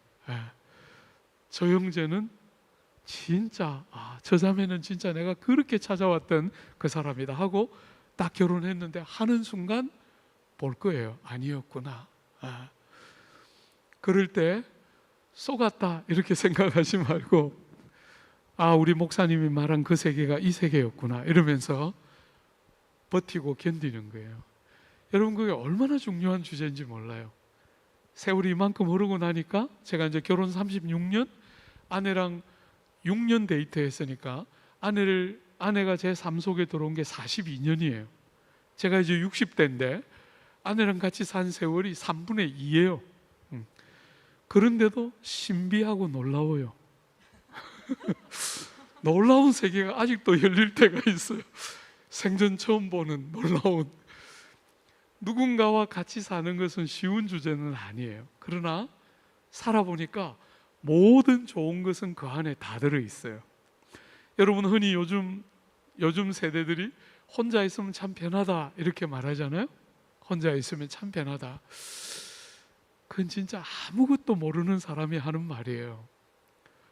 저 형제는 진짜 저 자매는 진짜 내가 그렇게 찾아왔던 그 사람이다 하고 딱 결혼했는데 하는 순간 볼 거예요. 아니었구나. 그럴 때 속았다 이렇게 생각하지 말고 우리 목사님이 말한 그 세계가 이 세계였구나 이러면서 버티고 견디는 거예요. 여러분 그게 얼마나 중요한 주제인지 몰라요. 세월이 이만큼 흐르고 나니까 제가 이제 결혼 36년 아내랑 6년 데이트했으니까 아내가 제 삶 속에 들어온 게 42년이에요. 제가 이제 60대인데 아내랑 같이 산 세월이 3분의 2예요. 그런데도 신비하고 놀라워요. 놀라운 세계가 아직도 열릴 때가 있어요. 생전 처음 보는 놀라운. 누군가와 같이 사는 것은 쉬운 주제는 아니에요. 그러나 살아보니까 모든 좋은 것은 그 안에 다 들어있어요. 여러분, 흔히 요즘 세대들이 혼자 있으면 참 편하다 이렇게 말하잖아요. 혼자 있으면 참 편하다. 그건 진짜 아무것도 모르는 사람이 하는 말이에요.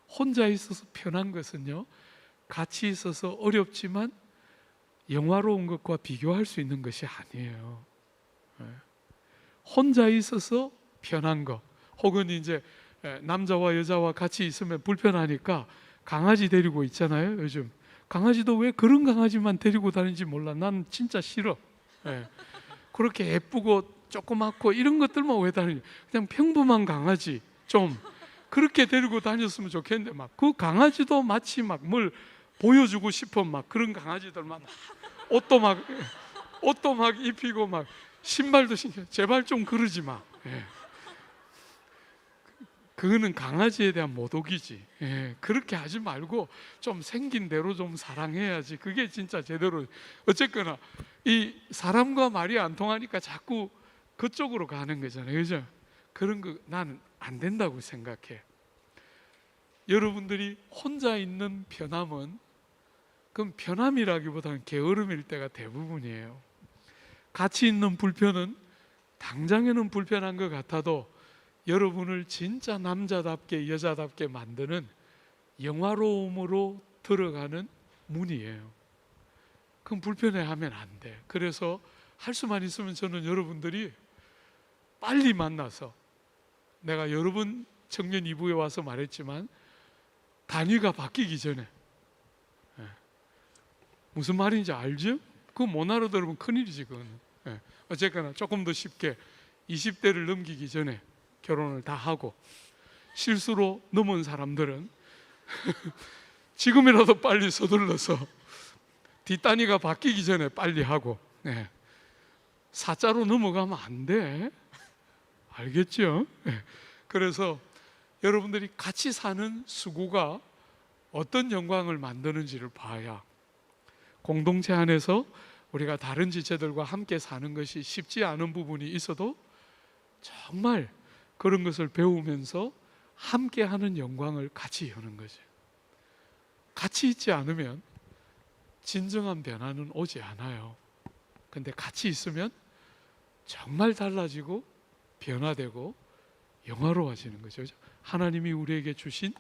혼자 있어서 편한 것은요, 같이 있어서 어렵지만 영화로운 것과 비교할 수 있는 것이 아니에요. 혼자 있어서 편한 것, 혹은 이제 남자와 여자와 같이 있으면 불편하니까 강아지 데리고 있잖아요. 요즘 강아지도 왜 그런 강아지만 데리고 다니는지 몰라. 난 진짜 싫어. 그렇게 예쁘고 조그맣고 이런 것들만 왜 다니냐. 그냥 평범한 강아지 좀 그렇게 데리고 다녔으면 좋겠는데, 막 그 강아지도 마치 막 뭘 보여주고 싶어 막 그런 강아지들만 옷도 막 입히고 막 신발도 신겨. 제발 좀 그러지 마. 그거는 강아지에 대한 모독이지. 그렇게 하지 말고 좀 생긴 대로 좀 사랑해야지. 그게 진짜 제대로. 어쨌거나 이 사람과 말이 안 통하니까 자꾸 그쪽으로 가는 거잖아요, 그죠? 그런 거 나는 안 된다고 생각해. 여러분들이 혼자 있는 편함은, 그럼 편함이라기보다는 게으름일 때가 대부분이에요. 같이 있는 불편은 당장에는 불편한 것 같아도 여러분을 진짜 남자답게 여자답게 만드는 영화로움으로 들어가는 문이에요. 그럼 불편해하면 안 돼. 그래서 할 수만 있으면 저는 여러분들이 빨리 만나서, 내가 여러 번 청년 2부에 와서 말했지만 단위가 바뀌기 전에, 무슨 말인지 알죠? 그거 못 알아들으면 큰일이지 그거는. 어쨌거나 조금 더 쉽게 20대를 넘기기 전에 결혼을 다 하고, 실수로 넘은 사람들은 지금이라도 빨리 서둘러서 뒷단위가 바뀌기 전에 빨리 하고, 사자로 넘어가면 안 돼. 알겠죠? 그래서 여러분들이 같이 사는 수고가 어떤 영광을 만드는지를 봐야, 공동체 안에서 우리가 다른 지체들과 함께 사는 것이 쉽지 않은 부분이 있어도 정말 그런 것을 배우면서 함께 하는 영광을 같이 여는 거죠. 같이 있지 않으면 진정한 변화는 오지 않아요. 근데 같이 있으면 정말 달라지고 변화되고 영화로워지는 거죠. 하나님이 우리에게 주신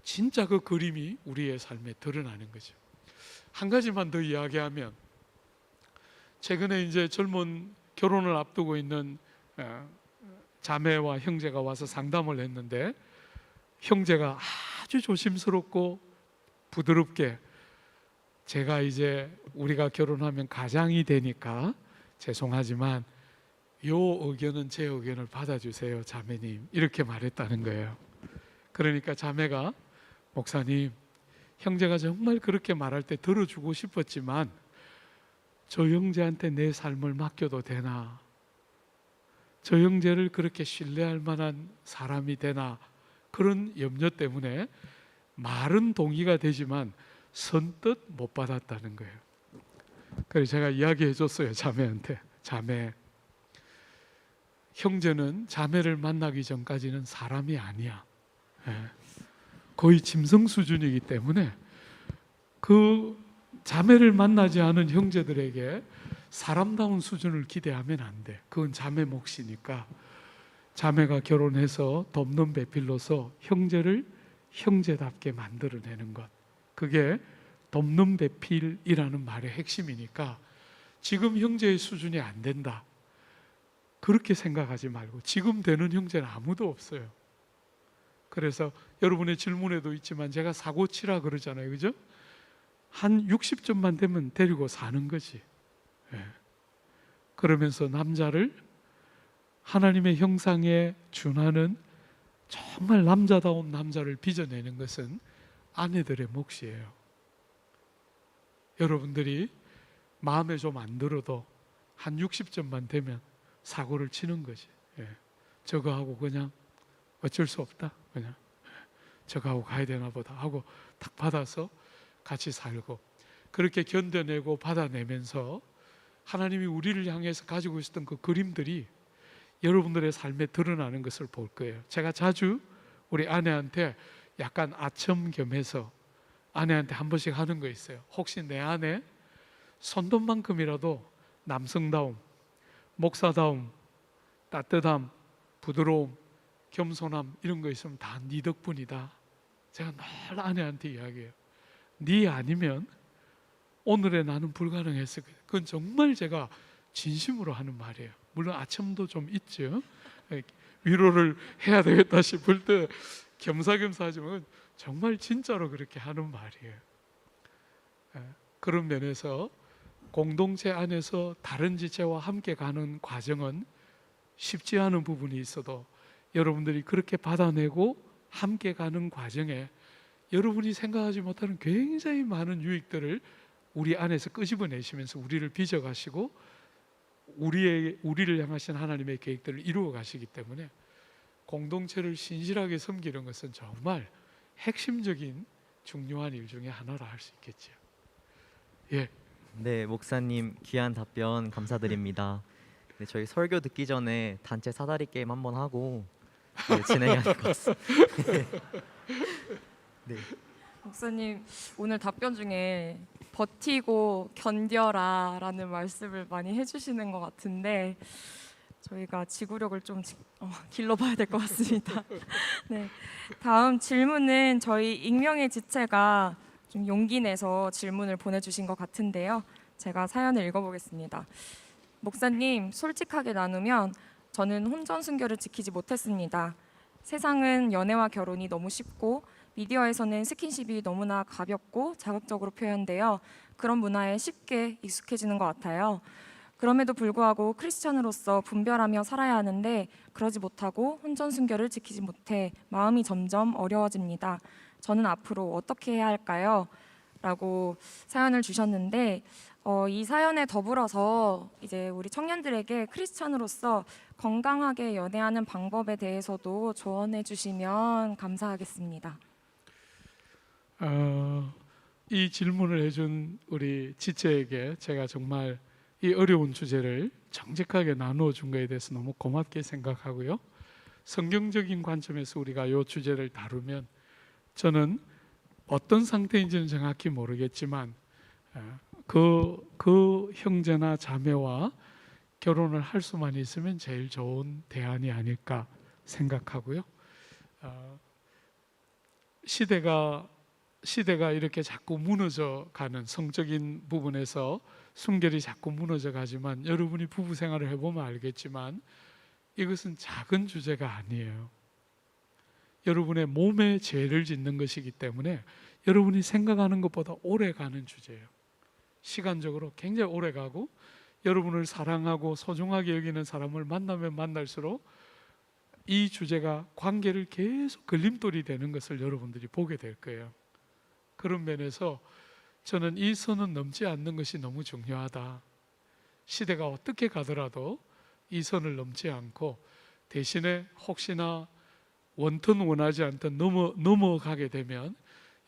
진짜 그 그림이 우리의 삶에 드러나는 거죠. 한 가지만 더 이야기하면, 최근에 이제 젊은 결혼을 앞두고 있는 자매와 형제가 와서 상담을 했는데, 형제가 아주 조심스럽고 부드럽게, 제가 이제 우리가 결혼하면 가장이 되니까 죄송하지만 요 의견은 제 의견을 받아주세요, 자매님, 이렇게 말했다는 거예요. 그러니까 자매가, 목사님, 형제가 정말 그렇게 말할 때 들어주고 싶었지만 저 형제한테 내 삶을 맡겨도 되나? 저 형제를 그렇게 신뢰할 만한 사람이 되나? 그런 염려 때문에 말은 동의가 되지만 선뜻 못 받았다는 거예요. 그래서 제가 이야기해 줬어요, 자매한테. 자매, 형제는 자매를 만나기 전까지는 사람이 아니야. 거의 짐승 수준이기 때문에 그 자매를 만나지 않은 형제들에게 사람다운 수준을 기대하면 안 돼. 그건 자매 몫이니까. 자매가 결혼해서 돕는 배필로서 형제를 형제답게 만들어내는 것, 그게 돕는 배필이라는 말의 핵심이니까, 지금 형제의 수준이 안 된다 그렇게 생각하지 말고, 지금 되는 형제는 아무도 없어요. 그래서 여러분의 질문에도 있지만 제가 사고치라 그러잖아요, 그죠? 한 60점만 되면 데리고 사는 거지. 그러면서 남자를 하나님의 형상에 준하는 정말 남자다운 남자를 빚어내는 것은 아내들의 몫이에요. 여러분들이 마음에 좀 안 들어도 한 60점만 되면 사고를 치는 거지. 저거하고 그냥 어쩔 수 없다. 그냥 저하고 가야 되나 보다 하고 딱 받아서 같이 살고 그렇게 견뎌내고 받아내면서 하나님이 우리를 향해서 가지고 있었던 그 그림들이 여러분들의 삶에 드러나는 것을 볼 거예요. 제가 자주 우리 아내한테 약간 아첨겸해서 아내한테 한 번씩 하는 거 있어요. 혹시 내 안에 손톱만큼이라도 남성다움, 목사다움, 따뜻함, 부드러움, 겸손함 이런 거 있으면 다 네 덕분이다. 제가 늘 아내한테 이야기해요. 네 아니면 오늘의 나는 불가능했을 거예요. 그건 정말 제가 진심으로 하는 말이에요. 물론 아첨도 좀 있죠. 위로를 해야 되겠다 싶을 때 겸사겸사 하지만 정말 진짜로 그렇게 하는 말이에요. 그런 면에서 공동체 안에서 다른 지체와 함께 가는 과정은 쉽지 않은 부분이 있어도 여러분들이 그렇게 받아내고 함께 가는 과정에 여러분이 생각하지 못하는 굉장히 많은 유익들을 우리 안에서 끄집어내시면서 우리를 빚어가시고 우리를 향하신 하나님의 계획들을 이루어 가시기 때문에 공동체를 신실하게 섬기는 것은 정말 핵심적인 중요한 일 중에 하나라 할 수 있겠죠. 예. 네, 목사님 귀한 답변 감사드립니다. 네, 저희 설교 듣기 전에 단체 사다리 게임 한번 하고 진행해야 될 것 같습니다. 네. 목사님 오늘 답변 중에 버티고 견뎌라라는 말씀을 많이 해주시는 것 같은데 저희가 지구력을 좀 길러봐야 될 것 같습니다. 네, 다음 질문은 저희 익명의 지체가 좀 용기 내서 질문을 보내주신 것 같은데요. 제가 사연을 읽어보겠습니다. 목사님, 솔직하게 나누면 저는 혼전 순결을 지키지 못했습니다. 세상은 연애와 결혼이 너무 쉽고 미디어에서는 스킨십이 너무나 가볍고 자극적으로 표현되어 그런 문화에 쉽게 익숙해지는 것 같아요. 그럼에도 불구하고 크리스천으로서 분별하며 살아야 하는데 그러지 못하고 혼전 순결을 지키지 못해 마음이 점점 어려워집니다. 저는 앞으로 어떻게 해야 할까요? 라고 사연을 주셨는데 이 사연에 더불어서 이제 우리 청년들에게 크리스천으로서 건강하게 연애하는 방법에 대해서도 조언해 주시면 감사하겠습니다. 이 질문을 해준 우리 지체에게 제가 정말 이 어려운 주제를 정직하게 나누어 준 것에 대해서 너무 고맙게 생각하고요. 성경적인 관점에서 우리가 이 주제를 다루면 저는 어떤 상태인지는 정확히 모르겠지만 그 형제나 자매와 결혼을 할 수만 있으면 제일 좋은 대안이 아닐까 생각하고요. 시대가 이렇게 자꾸 무너져 가는 성적인 부분에서 순결이 자꾸 무너져 가지만 여러분이 부부 생활을 해보면 알겠지만 이것은 작은 주제가 아니에요. 여러분의 몸에 죄를 짓는 것이기 때문에 여러분이 생각하는 것보다 오래 가는 주제예요. 시간적으로 굉장히 오래 가고 여러분을 사랑하고 소중하게 여기는 사람을 만나면 만날수록 이 주제가 관계를 계속 걸림돌이 되는 것을 여러분들이 보게 될 거예요. 그런 면에서 저는 이 선은 넘지 않는 것이 너무 중요하다. 시대가 어떻게 가더라도 이 선을 넘지 않고 대신에 혹시나 원튼 원하지 않든 넘어가게 되면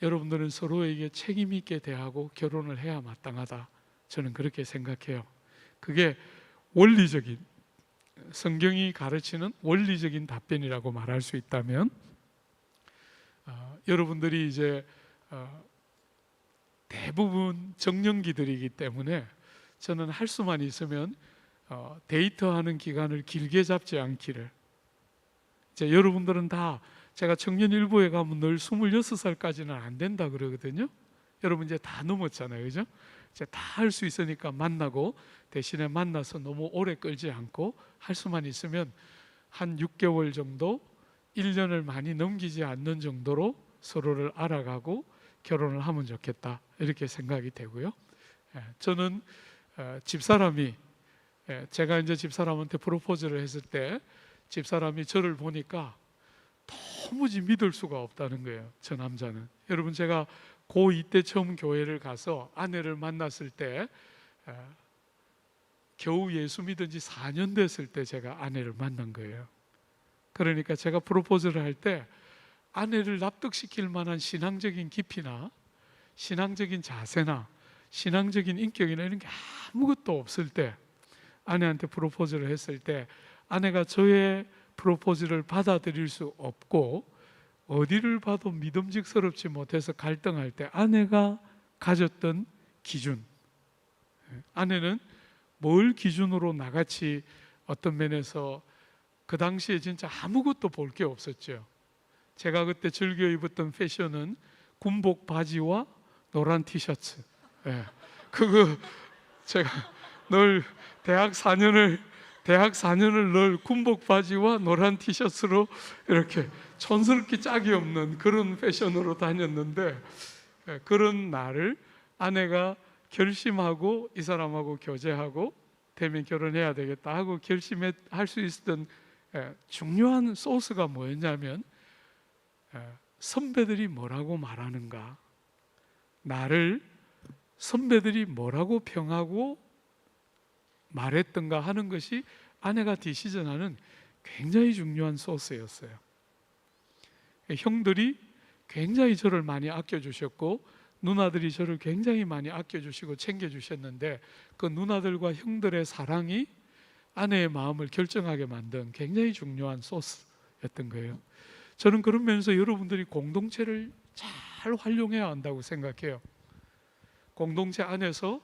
여러분들은 서로에게 책임 있게 대하고 결혼을 해야 마땅하다. 저는 그렇게 생각해요. 그게 원리적인 성경이 가르치는 원리적인 답변이라고 말할 수 있다면 여러분들이 이제 대부분 정년기들이기 때문에 저는 할 수만 있으면 데이트하는 기간을 길게 잡지 않기를. 이제 여러분들은 다 제가 청년 일부에 가면 늘 26살까지는 안 된다 그러거든요. 여러분 이제 다 넘었잖아요, 그죠? 이제 다 할 수 있으니까 만나고 대신에 만나서 너무 오래 끌지 않고 할 수만 있으면 한 6개월 정도, 1년을 많이 넘기지 않는 정도로 서로를 알아가고 결혼을 하면 좋겠다 이렇게 생각이 되고요. 저는 집사람이 제가 이제 집사람한테 프로포즈를 했을 때 집사람이 저를 보니까 도무지 믿을 수가 없다는 거예요. 저 남자는. 여러분 제가 고2 때 처음 교회를 가서 아내를 만났을 때 겨우 예수 믿은 지 4년 됐을 때 제가 아내를 만난 거예요. 그러니까 제가 프로포즈를 할 때 아내를 납득시킬 만한 신앙적인 깊이나 신앙적인 자세나 신앙적인 인격이나 이런 게 아무것도 없을 때, 아내한테 프로포즈를 했을 때 아내가 저의 프로포즈를 받아들일 수 없고 어디를 봐도 믿음직스럽지 못해서 갈등할 때 아내가 가졌던 기준, 아내는 뭘 기준으로 나같이 어떤 면에서 그 당시에 진짜 아무것도 볼 게 없었죠. 제가 그때 즐겨 입었던 패션은 군복 바지와 노란 티셔츠. 예. 그거 제가 늘 대학 4년을 늘 군복 바지와 노란 티셔츠로 이렇게 촌스럽게 짝이 없는 그런 패션으로 다녔는데, 그런 날을 아내가 결심하고 이 사람하고 교제하고 되면 결혼해야 되겠다 하고 결심할 수 있었던 중요한 소스가 뭐였냐면, 선배들이 뭐라고 말하는가, 나를 선배들이 뭐라고 평하고 말했던가 하는 것이 아내가 디시전하는 굉장히 중요한 소스였어요. 형들이 굉장히 저를 많이 아껴주셨고 누나들이 저를 굉장히 많이 아껴주시고 챙겨주셨는데, 그 누나들과 형들의 사랑이 아내의 마음을 결정하게 만든 굉장히 중요한 소스였던 거예요. 저는 그런 면에서 여러분들이 공동체를 잘 활용해야 한다고 생각해요. 공동체 안에서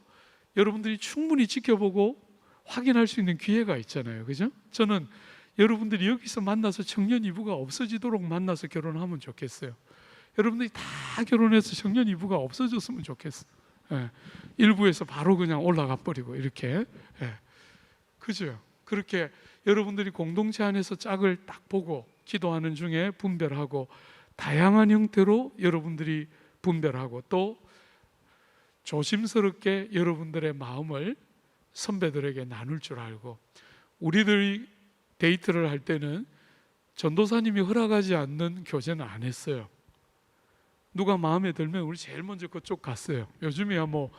여러분들이 충분히 지켜보고 확인할 수 있는 기회가 있잖아요. 그죠? 저는 여러분들이 여기서 만나서 청년 이부가 없어지도록 만나서 결혼하면 좋겠어요. 여러분들이 다 결혼해서 청년 이부가 없어졌으면 좋겠어요. 일부에서 바로 그냥 올라가 버리고 이렇게. 그죠? 그렇게 여러분들이 공동체 안에서 짝을 딱 보고 기도하는 중에 분별하고 다양한 형태로 여러분들이 분별하고 또 조심스럽게 여러분들의 마음을 선배들에게 나눌 줄 알고, 우리들이 데이트를 할 때는 전도사님이 허락하지 않는 교제는 안 했어요. 누가 마음에 들면 우리 제일 먼저 그쪽 갔어요. 요즘이야 뭐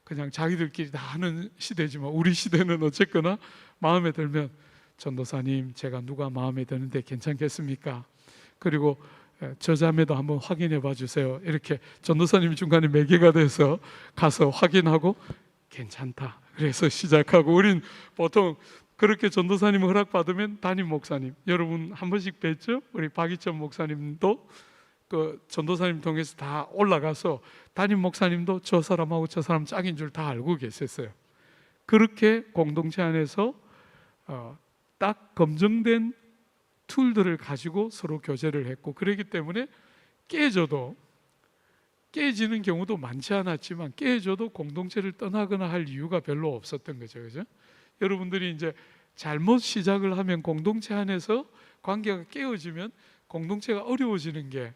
그냥 자기들끼리 다 하는 시대지만 우리 시대는 어쨌거나 마음에 들면 전도사님 제가 누가 마음에 드는데 괜찮겠습니까? 그리고 저 자매도 한번 확인해 봐 주세요. 이렇게 전도사님이 중간에 매개가 돼서 가서 확인하고 괜찮다 그래서 시작하고, 우린 보통 그렇게 전도사님 허락받으면 담임 목사님, 여러분 한 번씩 뵀죠? 우리 박이천 목사님도 그 전도사님 통해서 다 올라가서 담임 목사님도 저 사람하고 저 사람 짝인 줄 다 알고 계셨어요. 그렇게 공동체 안에서 딱 검증된 툴들을 가지고 서로 교제를 했고, 그렇기 때문에 깨지는 경우도 많지 않았지만 깨져도 공동체를 떠나거나 할 이유가 별로 없었던 거죠. 그죠? 여러분들이 이제 잘못 시작을 하면 공동체 안에서 관계가 깨어지면 공동체가 어려워지는 게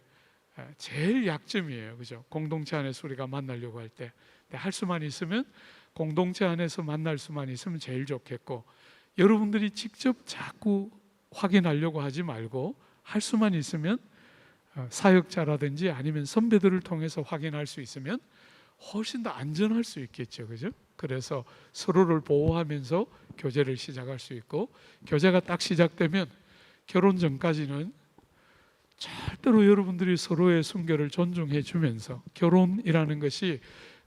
제일 약점이에요. 그죠? 공동체 안에서 우리가 만나려고 할 때 할 수만 있으면 공동체 안에서 만날 수만 있으면 제일 좋겠고, 여러분들이 직접 자꾸 확인하려고 하지 말고 할 수만 있으면 사역자라든지 아니면 선배들을 통해서 확인할 수 있으면 훨씬 더 안전할 수 있겠죠. 그죠? 그래서 서로를 보호하면서 교제를 시작할 수 있고, 교제가 딱 시작되면 결혼 전까지는 절대로 여러분들이 서로의 순결을 존중해 주면서, 결혼이라는 것이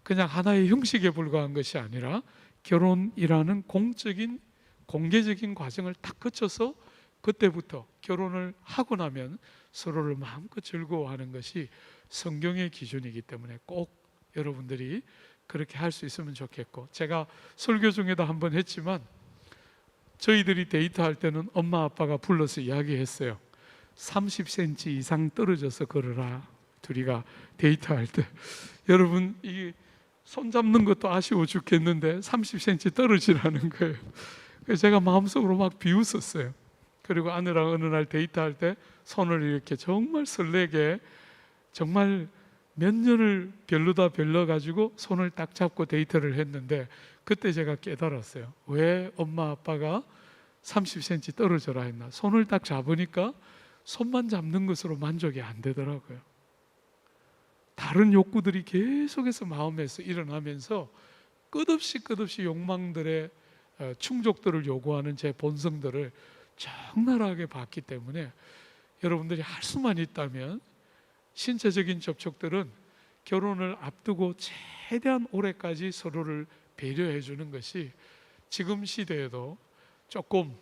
그냥 하나의 형식에 불과한 것이 아니라 결혼이라는 공적인 공개적인 과정을 딱 거쳐서 그때부터 결혼을 하고 나면 서로를 마음껏 즐거워하는 것이 성경의 기준이기 때문에 꼭 여러분들이 그렇게 할 수 있으면 좋겠고, 제가 설교 중에도 한번 했지만 저희들이 데이트할 때는 엄마 아빠가 불러서 이야기했어요. 30cm 이상 떨어져서 걸어라. 둘이가 데이트할 때 여러분 이게 손 잡는 것도 아쉬워 죽겠는데 30cm 떨어지라는 거예요. 그래서 제가 마음속으로 막 비웃었어요. 그리고 아내랑 어느 날 데이트할 때 손을 이렇게 정말 설레게, 정말 몇 년을 별로다 별러가지고 손을 딱 잡고 데이트를 했는데, 그때 제가 깨달았어요. 왜 엄마 아빠가 30cm 떨어져라 했나. 손을 딱 잡으니까 손만 잡는 것으로 만족이 안 되더라고요. 다른 욕구들이 계속해서 마음에서 일어나면서 끝없이 욕망들의 충족들을 요구하는 제 본성들을 적나라하게 봤기 때문에 여러분들이 할 수만 있다면 신체적인 접촉들은 결혼을 앞두고 최대한 오래까지 서로를 배려해 주는 것이 지금 시대에도 조금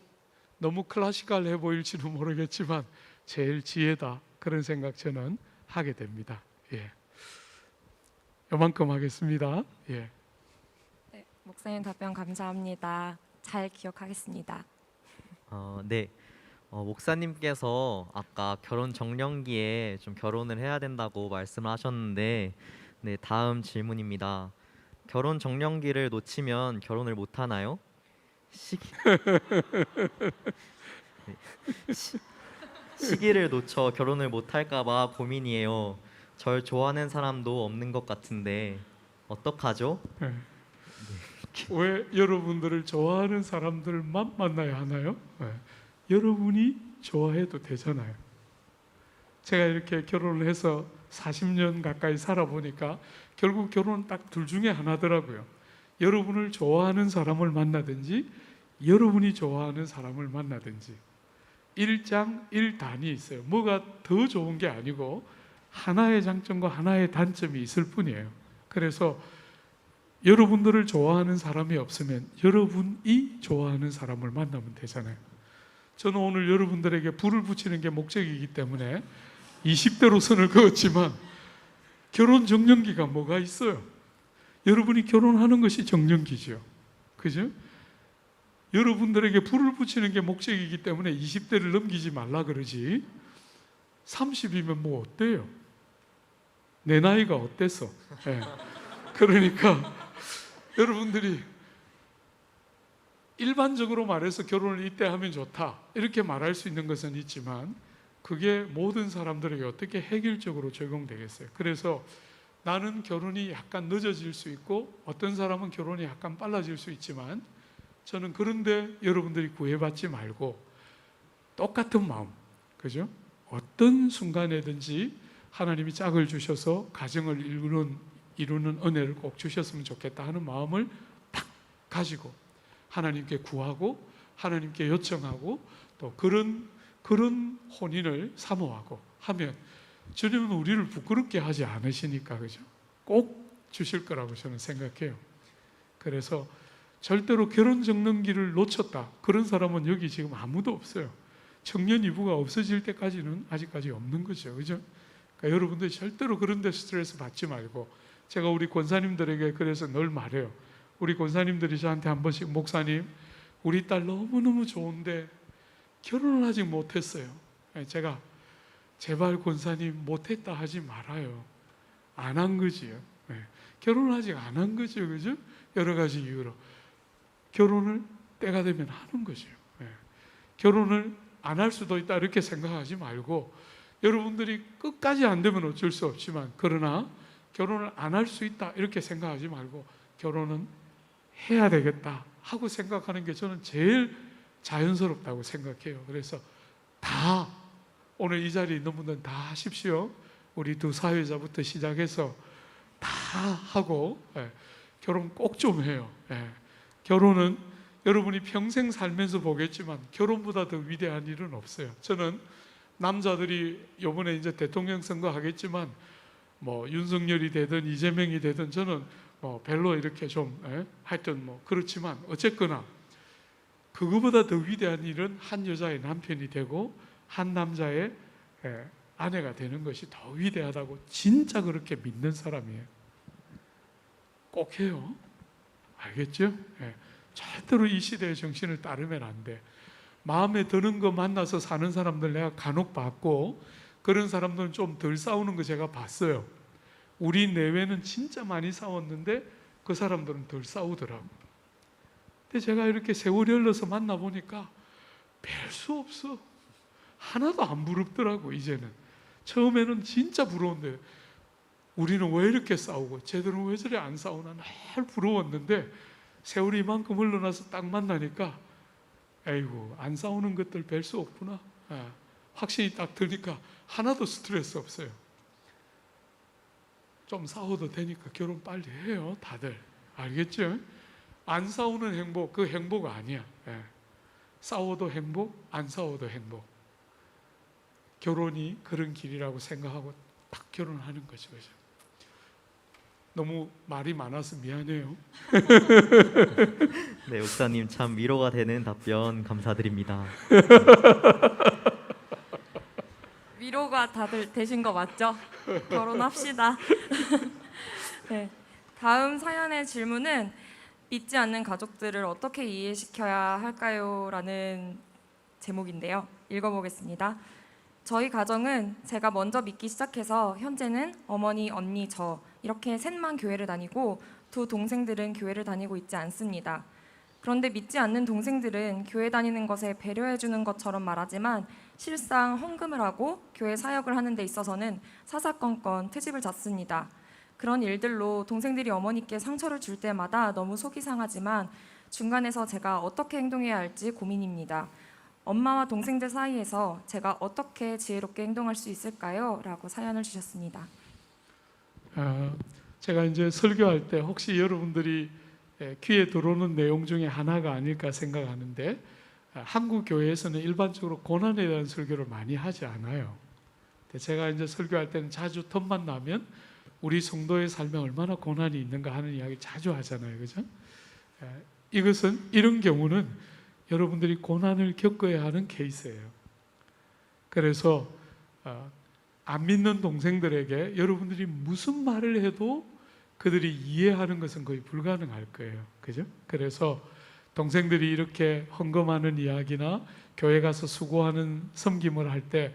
너무 클래시컬해 보일지는 모르겠지만 제일 지혜다, 그런 생각 저는 하게 됩니다. 예. 요만큼 하겠습니다. 예. 네, 목사님 답변 감사합니다. 잘 기억하겠습니다. 네. 목사님께서 아까 결혼 정년기에 좀 결혼을 해야 된다고 말씀을 하셨는데, 네, 다음 질문입니다. 결혼 정년기를 놓치면 결혼을 못 하나요? 시기를 놓쳐 결혼을 못 할까 봐 고민이에요. 절 좋아하는 사람도 없는 것 같은데 어떡하죠? 예. 왜 여러분들을 좋아하는 사람들만 만나야 하나요? 예. 여러분이 좋아해도 되잖아요. 제가 이렇게 결혼을 해서 40년 가까이 살아보니까 결국 결혼은 딱 둘 중에 하나더라고요. 여러분을 좋아하는 사람을 만나든지 여러분이 좋아하는 사람을 만나든지, 일장일단이 있어요. 뭐가 더 좋은 게 아니고 하나의 장점과 하나의 단점이 있을 뿐이에요. 그래서 여러분들을 좋아하는 사람이 없으면 여러분이 좋아하는 사람을 만나면 되잖아요. 저는 오늘 여러분들에게 불을 붙이는 게 목적이기 때문에 20대로 선을 그었지만 결혼 정년기가 뭐가 있어요? 여러분이 결혼하는 것이 정년기죠. 그죠? 여러분들에게 불을 붙이는 게 목적이기 때문에 20대를 넘기지 말라 그러지. 30이면 뭐 어때요? 내 나이가 어땠어? 네. 그러니까 여러분들이 일반적으로 말해서 결혼을 이때 하면 좋다 이렇게 말할 수 있는 것은 있지만 그게 모든 사람들에게 어떻게 획일적으로 적용되겠어요? 그래서 나는 결혼이 약간 늦어질 수 있고 어떤 사람은 결혼이 약간 빨라질 수 있지만 저는 그런데 여러분들이 구애받지 말고 똑같은 마음, 그죠? 어떤 순간에든지 하나님이 짝을 주셔서 가정을 이루는 은혜를 꼭 주셨으면 좋겠다 하는 마음을 딱 가지고 하나님께 구하고 하나님께 요청하고 또 그런 혼인을 사모하고 하면 주님은 우리를 부끄럽게 하지 않으시니까, 그죠? 꼭 주실 거라고 저는 생각해요. 그래서 절대로 결혼 정년기를 놓쳤다 그런 사람은 여기 지금 아무도 없어요. 청년 이부가 없어질 때까지는 아직까지 없는 거죠, 그죠? 그러니까 여러분들 절대로 그런 데 스트레스 받지 말고, 제가 우리 권사님들에게 그래서 늘 말해요. 우리 권사님들이 저한테 한 번씩, 목사님 우리 딸 너무너무 좋은데 결혼을 아직 못했어요. 제가 제발 권사님 못했다 하지 말아요. 안 한 거지요. 결혼을 아직 안 한 거죠, 그죠? 여러 가지 이유로 결혼을 때가 되면 하는 거죠. 결혼을 안 할 수도 있다 이렇게 생각하지 말고, 여러분들이 끝까지 안 되면 어쩔 수 없지만 그러나 결혼을 안 할 수 있다 이렇게 생각하지 말고 결혼은 해야 되겠다 하고 생각하는 게 저는 제일 자연스럽다고 생각해요. 그래서 다 오늘 이 자리에 있는 분들은 다 하십시오. 우리 두 사회자부터 시작해서 다 하고 결혼 꼭 좀 해요. 결혼은 여러분이 평생 살면서 보겠지만 결혼보다 더 위대한 일은 없어요. 저는 남자들이 이번에 이제 대통령 선거 하겠지만 뭐 윤석열이 되든 이재명이 되든 저는 뭐 별로 이렇게 좀 하여튼 뭐 그렇지만 어쨌거나 그거보다 더 위대한 일은 한 여자의 남편이 되고 한 남자의 아내가 되는 것이 더 위대하다고 진짜 그렇게 믿는 사람이에요. 꼭 해요. 알겠죠? 절대로 이 시대의 정신을 따르면 안 돼. 마음에 드는 거 만나서 사는 사람들 내가 간혹 봤고 그런 사람들은 좀 덜 싸우는 거 제가 봤어요. 우리 내외는 진짜 많이 싸웠는데 그 사람들은 덜 싸우더라고. 근데 제가 이렇게 세월이 흘러서 만나보니까 별 수 없어. 하나도 안 부럽더라고. 이제는. 처음에는 진짜 부러운데 우리는 왜 이렇게 싸우고 쟤들은 왜 저래 안 싸우나 늘 부러웠는데 세월이 이만큼 흘러나서 딱 만나니까 에이구 안 싸우는 것들 별 수 없구나. 확신이 딱 드니까 하나도 스트레스 없어요. 좀 싸워도 되니까 결혼 빨리 해요. 다들. 알겠죠? 안 싸우는 행복, 그 행복 아니야. 싸워도 행복, 안 싸워도 행복. 결혼이 그런 길이라고 생각하고 딱 결혼하는 거죠. 그죠? 너무 말이 많아서 미안해요. 네, 목사님 참 위로가 되는 답변 감사드립니다. 위로가 다들 되신 거 맞죠? 결혼합시다. 네, 다음 사연의 질문은 믿지 않는 가족들을 어떻게 이해시켜야 할까요? 라는 제목인데요. 읽어보겠습니다. 저희 가정은 제가 먼저 믿기 시작해서 현재는 어머니, 언니, 저 이렇게 셋만 교회를 다니고 두 동생들은 교회를 다니고 있지 않습니다. 그런데 믿지 않는 동생들은 교회 다니는 것에 배려해 주는 것처럼 말하지만 실상 헌금을 하고 교회 사역을 하는 데 있어서는 사사건건 트집을 잡습니다. 그런 일들로 동생들이 어머니께 상처를 줄 때마다 너무 속이 상하지만 중간에서 제가 어떻게 행동해야 할지 고민입니다. 엄마와 동생들 사이에서 제가 어떻게 지혜롭게 행동할 수 있을까요? 라고 사연을 주셨습니다. 제가 이제 설교할 때 혹시 여러분들이 귀에 들어오는 내용 중에 하나가 아닐까 생각하는데, 한국 교회에서는 일반적으로 고난에 대한 설교를 많이 하지 않아요. 제가 이제 설교할 때는 자주 틈만 나면 우리 성도의 삶에 얼마나 고난이 있는가 하는 이야기 자주 하잖아요, 그죠? 이것은 이런 경우는 여러분들이 고난을 겪어야 하는 케이스예요. 그래서 안 믿는 동생들에게 여러분들이 무슨 말을 해도 그들이 이해하는 것은 거의 불가능할 거예요, 그죠? 그래서 동생들이 이렇게 헌금하는 이야기나 교회 가서 수고하는 섬김을 할 때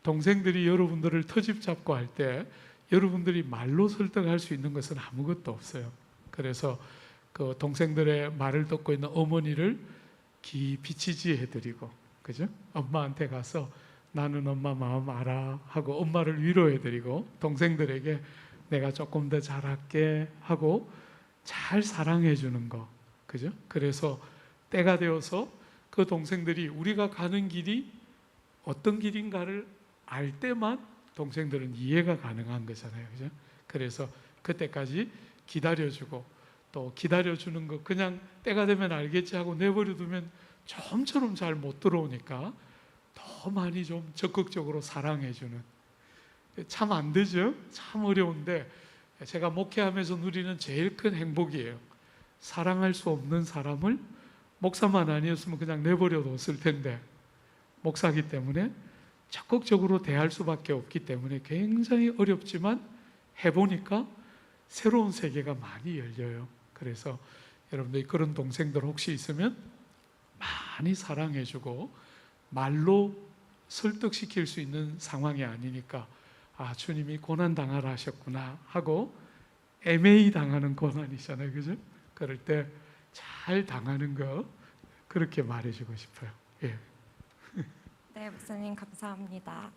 동생들이 여러분들을 터집 잡고 할 때 여러분들이 말로 설득할 수 있는 것은 아무것도 없어요. 그래서 그 동생들의 말을 듣고 있는 어머니를 깊이 지지해드리고, 그죠? 엄마한테 가서 나는 엄마 마음 알아 하고 엄마를 위로해드리고, 동생들에게 내가 조금 더 잘할게 하고 잘 사랑해주는 거, 그죠? 그래서 때가 되어서 그 동생들이 우리가 가는 길이 어떤 길인가를 알 때만 동생들은 이해가 가능한 거잖아요, 그죠? 그래서 그때까지 기다려주고, 또 기다려주는 거 그냥 때가 되면 알겠지 하고 내버려두면 좀처럼 잘 못 들어오니까 더 많이 좀 적극적으로 사랑해주는, 참 안 되죠? 참 어려운데 제가 목회하면서 누리는 제일 큰 행복이에요. 사랑할 수 없는 사람을 목사만 아니었으면 그냥 내버려뒀을 텐데 목사기 때문에 적극적으로 대할 수밖에 없기 때문에 굉장히 어렵지만 해보니까 새로운 세계가 많이 열려요. 그래서 여러분들이 그런 동생들 혹시 있으면 많이 사랑해주고 말로 설득시킬 수 있는 상황이 아니니까 주님이 고난 당하라 하셨구나 하고 애매히 당하는 고난이잖아요, 그죠? 그럴 때 잘 당하는 거 그렇게 말해주고 싶어요. 예. 네, 목사님 감사합니다.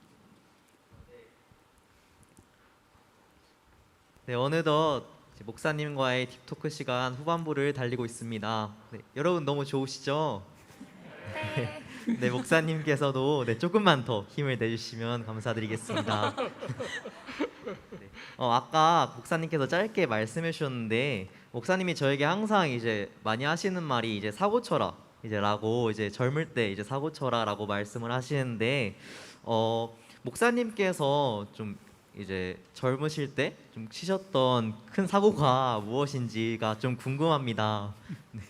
네, 어느덧 이제 목사님과의 딥토크 시간 후반부를 달리고 있습니다. 네, 여러분 너무 좋으시죠? 네. 네, 목사님께서도 조금만 더 힘을 내주시면 감사드리겠습니다. 네, 아까 목사님께서 짧게 말씀해 주셨는데 목사님이 저에게 항상 이제 많이 하시는 말이 이제 사고 쳐라 이제라고, 이제 젊을 때 이제 사고 쳐라라고 말씀을 하시는데 목사님께서 좀 이제 젊으실 때 좀 치셨던 큰 사고가 무엇인지가 좀 궁금합니다. 네.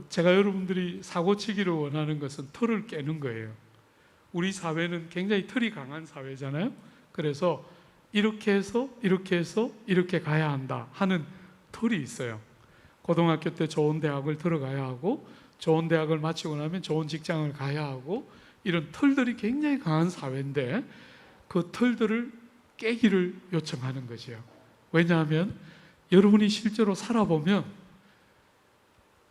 제가 여러분들이 사고치기를 원하는 것은 틀을 깨는 거예요. 우리 사회는 굉장히 틀이 강한 사회잖아요. 그래서 이렇게 해서 이렇게 해서 이렇게 가야 한다 하는 틀이 있어요. 고등학교 때 좋은 대학을 들어가야 하고 좋은 대학을 마치고 나면 좋은 직장을 가야 하고, 이런 틀들이 굉장히 강한 사회인데 그 틀들을 깨기를 요청하는 거죠. 왜냐하면 여러분이 실제로 살아보면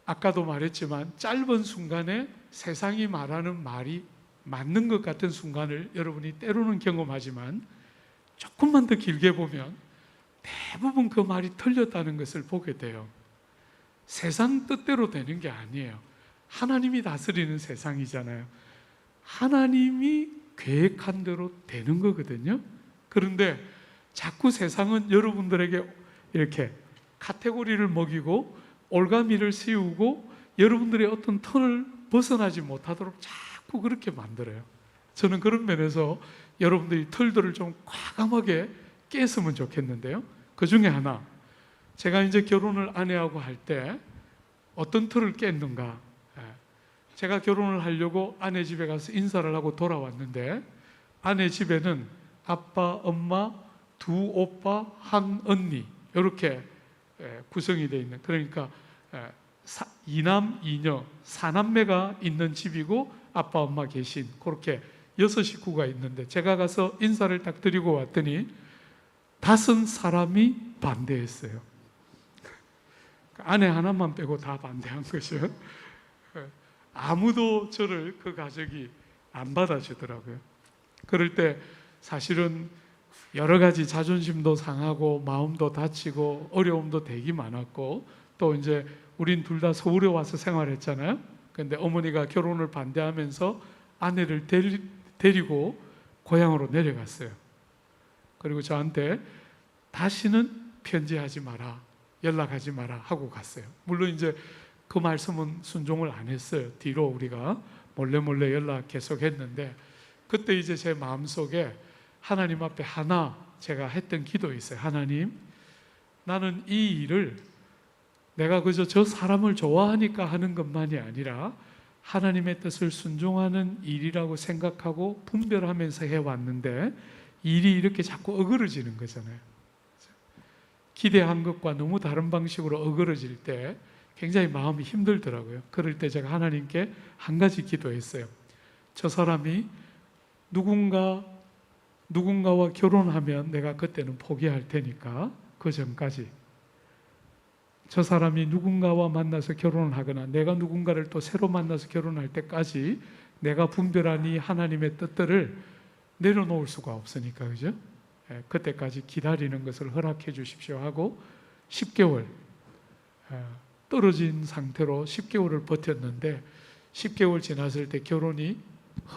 아까도 말했지만 짧은 순간에 세상이 말하는 말이 맞는 것 같은 순간을 여러분이 때로는 경험하지만 조금만 더 길게 보면 대부분 그 말이 틀렸다는 것을 보게 돼요. 세상 뜻대로 되는 게 아니에요. 하나님이 다스리는 세상이잖아요. 하나님이 계획한 대로 되는 거거든요. 그런데 자꾸 세상은 여러분들에게 이렇게 카테고리를 먹이고 올가미를 씌우고 여러분들의 어떤 턴을 벗어나지 못하도록 자꾸 그렇게 만들어요. 저는 그런 면에서 여러분들이 털들을 좀 과감하게 깼으면 좋겠는데요. 그 중에 하나, 제가 이제 결혼을 아내하고 할 때 어떤 틀을 깼는가. 제가 결혼을 하려고 아내 집에 가서 인사를 하고 돌아왔는데 아내 집에는 아빠, 엄마, 두 오빠, 한 언니 이렇게 구성이 되어 있는, 그러니까 이남, 이녀, 사남매가 있는 집이고 아빠, 엄마 계신 그렇게 6식구가 있는데 제가 가서 인사를 딱 드리고 왔더니 5사람이 반대했어요. 아내 하나만 빼고 다 반대한 거죠. 아무도 저를, 그 가족이 안 받아주더라고요. 그럴 때 사실은 여러 가지 자존심도 상하고 마음도 다치고 어려움도 되게 많았고, 또 이제 우린 둘 다 서울에 와서 생활했잖아요. 근데 어머니가 결혼을 반대하면서 아내를 데리고 고향으로 내려갔어요. 그리고 저한테 다시는 편지하지 마라, 연락하지 마라 하고 갔어요. 물론 이제 그 말씀은 순종을 안 했어요. 뒤로 우리가 몰래 연락 계속 했는데, 그때 이제 제 마음속에 하나님 앞에 하나 제가 했던 기도 있어요. 하나님, 나는 이 일을 내가 그저 저 사람을 좋아하니까 하는 것만이 아니라 하나님의 뜻을 순종하는 일이라고 생각하고 분별하면서 해왔는데 일이 이렇게 자꾸 어그러지는 거잖아요. 기대한 것과 너무 다른 방식으로 어그러질 때 굉장히 마음이 힘들더라고요. 그럴 때 제가 하나님께 한 가지 기도했어요. 저 사람이 누군가와 결혼하면 내가 그때는 포기할 테니까 그 전까지 저 사람이 누군가와 만나서 결혼을 하거나 내가 누군가를 또 새로 만나서 결혼할 때까지 내가 분별한 이 하나님의 뜻들을 내려놓을 수가 없으니까, 그죠? 그때까지 기다리는 것을 허락해 주십시오 하고 10개월 떨어진 상태로 10개월을 버텼는데 10개월 지났을 때 결혼이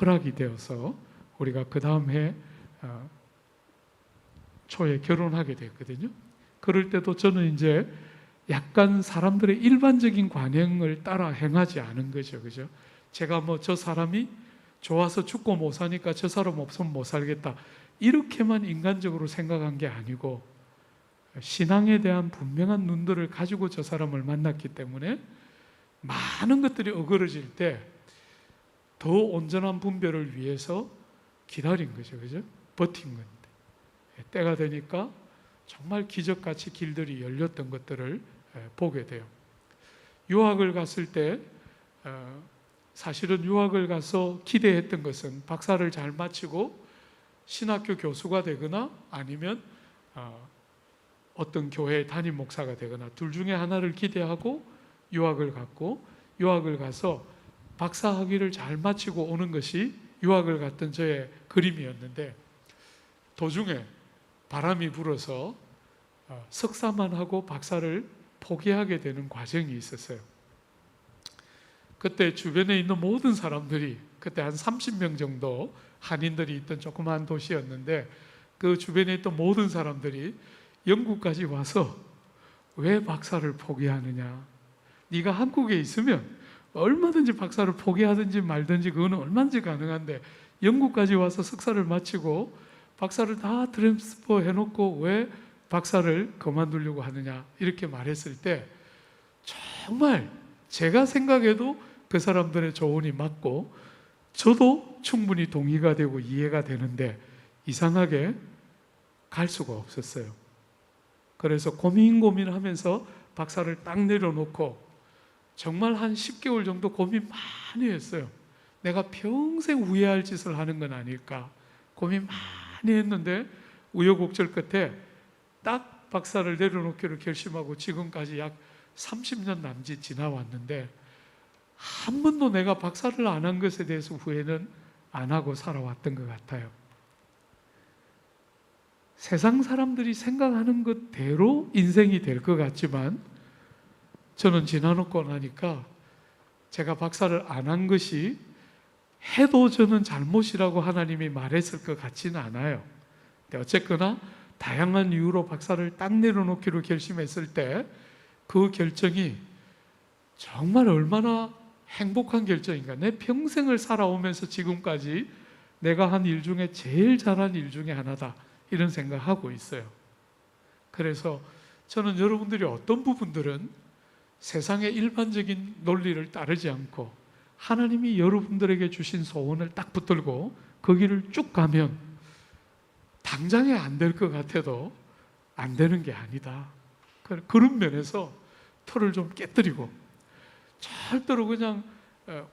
허락이 되어서 우리가 그 다음 해 초에 결혼하게 됐거든요. 그럴 때도 저는 이제 약간 사람들의 일반적인 관행을 따라 행하지 않은 거죠. 그죠? 제가 뭐 저 사람이 좋아서 죽고 못 사니까 저 사람 없으면 못 살겠다, 이렇게만 인간적으로 생각한 게 아니고 신앙에 대한 분명한 눈들을 가지고 저 사람을 만났기 때문에 많은 것들이 어그러질 때 더 온전한 분별을 위해서 기다린 거죠. 그죠? 버틴 건데 때가 되니까 정말 기적같이 길들이 열렸던 것들을 보게 돼요. 유학을 갔을 때 사실은 유학을 가서 기대했던 것은 박사를 잘 마치고 신학교 교수가 되거나 아니면 어떤 교회 담임 목사가 되거나 둘 중에 하나를 기대하고 유학을 갔고, 유학을 가서 박사 학위를 잘 마치고 오는 것이 유학을 갔던 저의 그림이었는데 도중에 바람이 불어서 석사만 하고 박사를 포기하게 되는 과정이 있었어요. 그때 주변에 있는 모든 사람들이, 그때 한 30명 정도 한인들이 있던 조그마한 도시였는데 그 주변에 있던 모든 사람들이 영국까지 와서 왜 박사를 포기하느냐, 네가 한국에 있으면 얼마든지 박사를 포기하든지 말든지 그거는 얼마든지 가능한데 영국까지 와서 석사를 마치고 박사를 다 트랜스퍼 해놓고 왜 박사를 그만두려고 하느냐, 이렇게 말했을 때 정말 제가 생각해도 그 사람들의 조언이 맞고 저도 충분히 동의가 되고 이해가 되는데 이상하게 갈 수가 없었어요. 그래서 고민하면서 박사를 딱 내려놓고 정말 한 10개월 정도 고민 많이 했어요. 내가 평생 후회할 짓을 하는 건 아닐까 고민 많이 했는데 우여곡절 끝에 딱 박사를 내려놓기로 결심하고 지금까지 약 30년 남짓 지나왔는데 한 번도 내가 박사를 안 한 것에 대해서 후회는 안 하고 살아왔던 것 같아요. 세상 사람들이 생각하는 것대로 인생이 될 것 같지만 저는 지나놓고 나니까 제가 박사를 안 한 것이 해도 저는 잘못이라고 하나님이 말했을 것 같지는 않아요. 근데 어쨌거나 다양한 이유로 박사를 딱 내려놓기로 결심했을 때 그 결정이 정말 얼마나 행복한 결정인가. 내 평생을 살아오면서 지금까지 내가 한 일 중에 제일 잘한 일 중에 하나다, 이런 생각하고 있어요. 그래서 저는 여러분들이 어떤 부분들은 세상의 일반적인 논리를 따르지 않고 하나님이 여러분들에게 주신 소원을 딱 붙들고 그 길을 쭉 가면 당장에 안 될 것 같아도 안 되는 게 아니다. 그런 면에서 틀을 좀 깨뜨리고, 절대로 그냥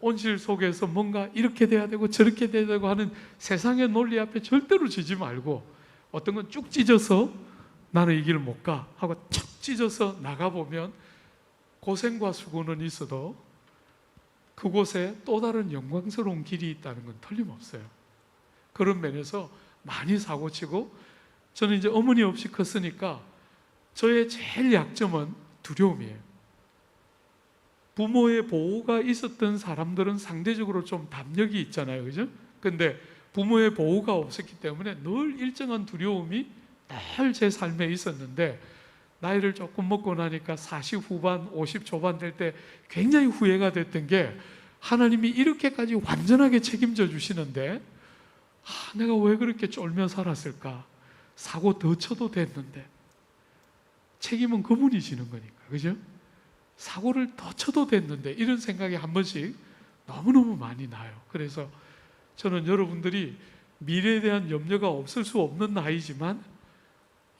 온실 속에서 뭔가 이렇게 돼야 되고 저렇게 돼야 되고 하는 세상의 논리 앞에 절대로 지지 말고, 어떤 건 쭉 찢어서 나는 이 길을 못 가 하고 척 찢어서 나가보면 고생과 수고는 있어도 그곳에 또 다른 영광스러운 길이 있다는 건 틀림없어요. 그런 면에서 많이 사고치고, 저는 이제 어머니 없이 컸으니까 저의 제일 약점은 두려움이에요. 부모의 보호가 있었던 사람들은 상대적으로 좀 담력이 있잖아요, 그죠? 근데 부모의 보호가 없었기 때문에 늘 일정한 두려움이 늘 제 삶에 있었는데, 나이를 조금 먹고 나니까 40 후반, 50 초반 될 때 굉장히 후회가 됐던 게, 하나님이 이렇게까지 완전하게 책임져 주시는데 내가 왜 그렇게 쫄며 살았을까? 사고 더 쳐도 됐는데. 책임은 그분이 지는 거니까, 그죠? 사고를 더 쳐도 됐는데, 이런 생각이 한 번씩 너무너무 많이 나요. 그래서 저는 여러분들이 미래에 대한 염려가 없을 수 없는 나이지만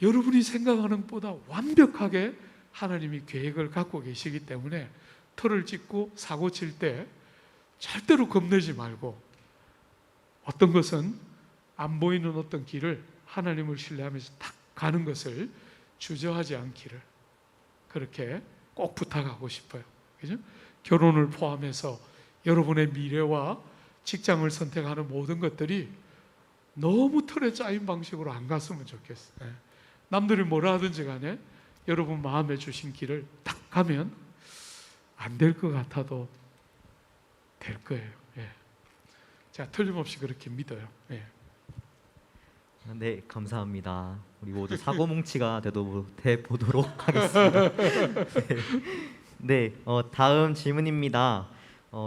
여러분이 생각하는 것보다 완벽하게 하나님이 계획을 갖고 계시기 때문에 틀을 찢고 사고 칠 때 절대로 겁내지 말고, 어떤 것은 안 보이는 어떤 길을 하나님을 신뢰하면서 딱 가는 것을 주저하지 않기를, 그렇게 꼭 부탁하고 싶어요. 그죠? 결혼을 포함해서 여러분의 미래와 직장을 선택하는 모든 것들이 너무 틀에 짜인 방식으로 안 갔으면 좋겠어요. 남들이 뭐라 하든지 간에 여러분 마음에 주신 길을 딱 가면 안 될 것 같아도 될 거예요. 제가 틀림없이 그렇게 믿어요. 네, 감사합니다. 우리 모두 사고뭉치가 돼 보도록 하겠습니다. 네, 다음 질문입니다.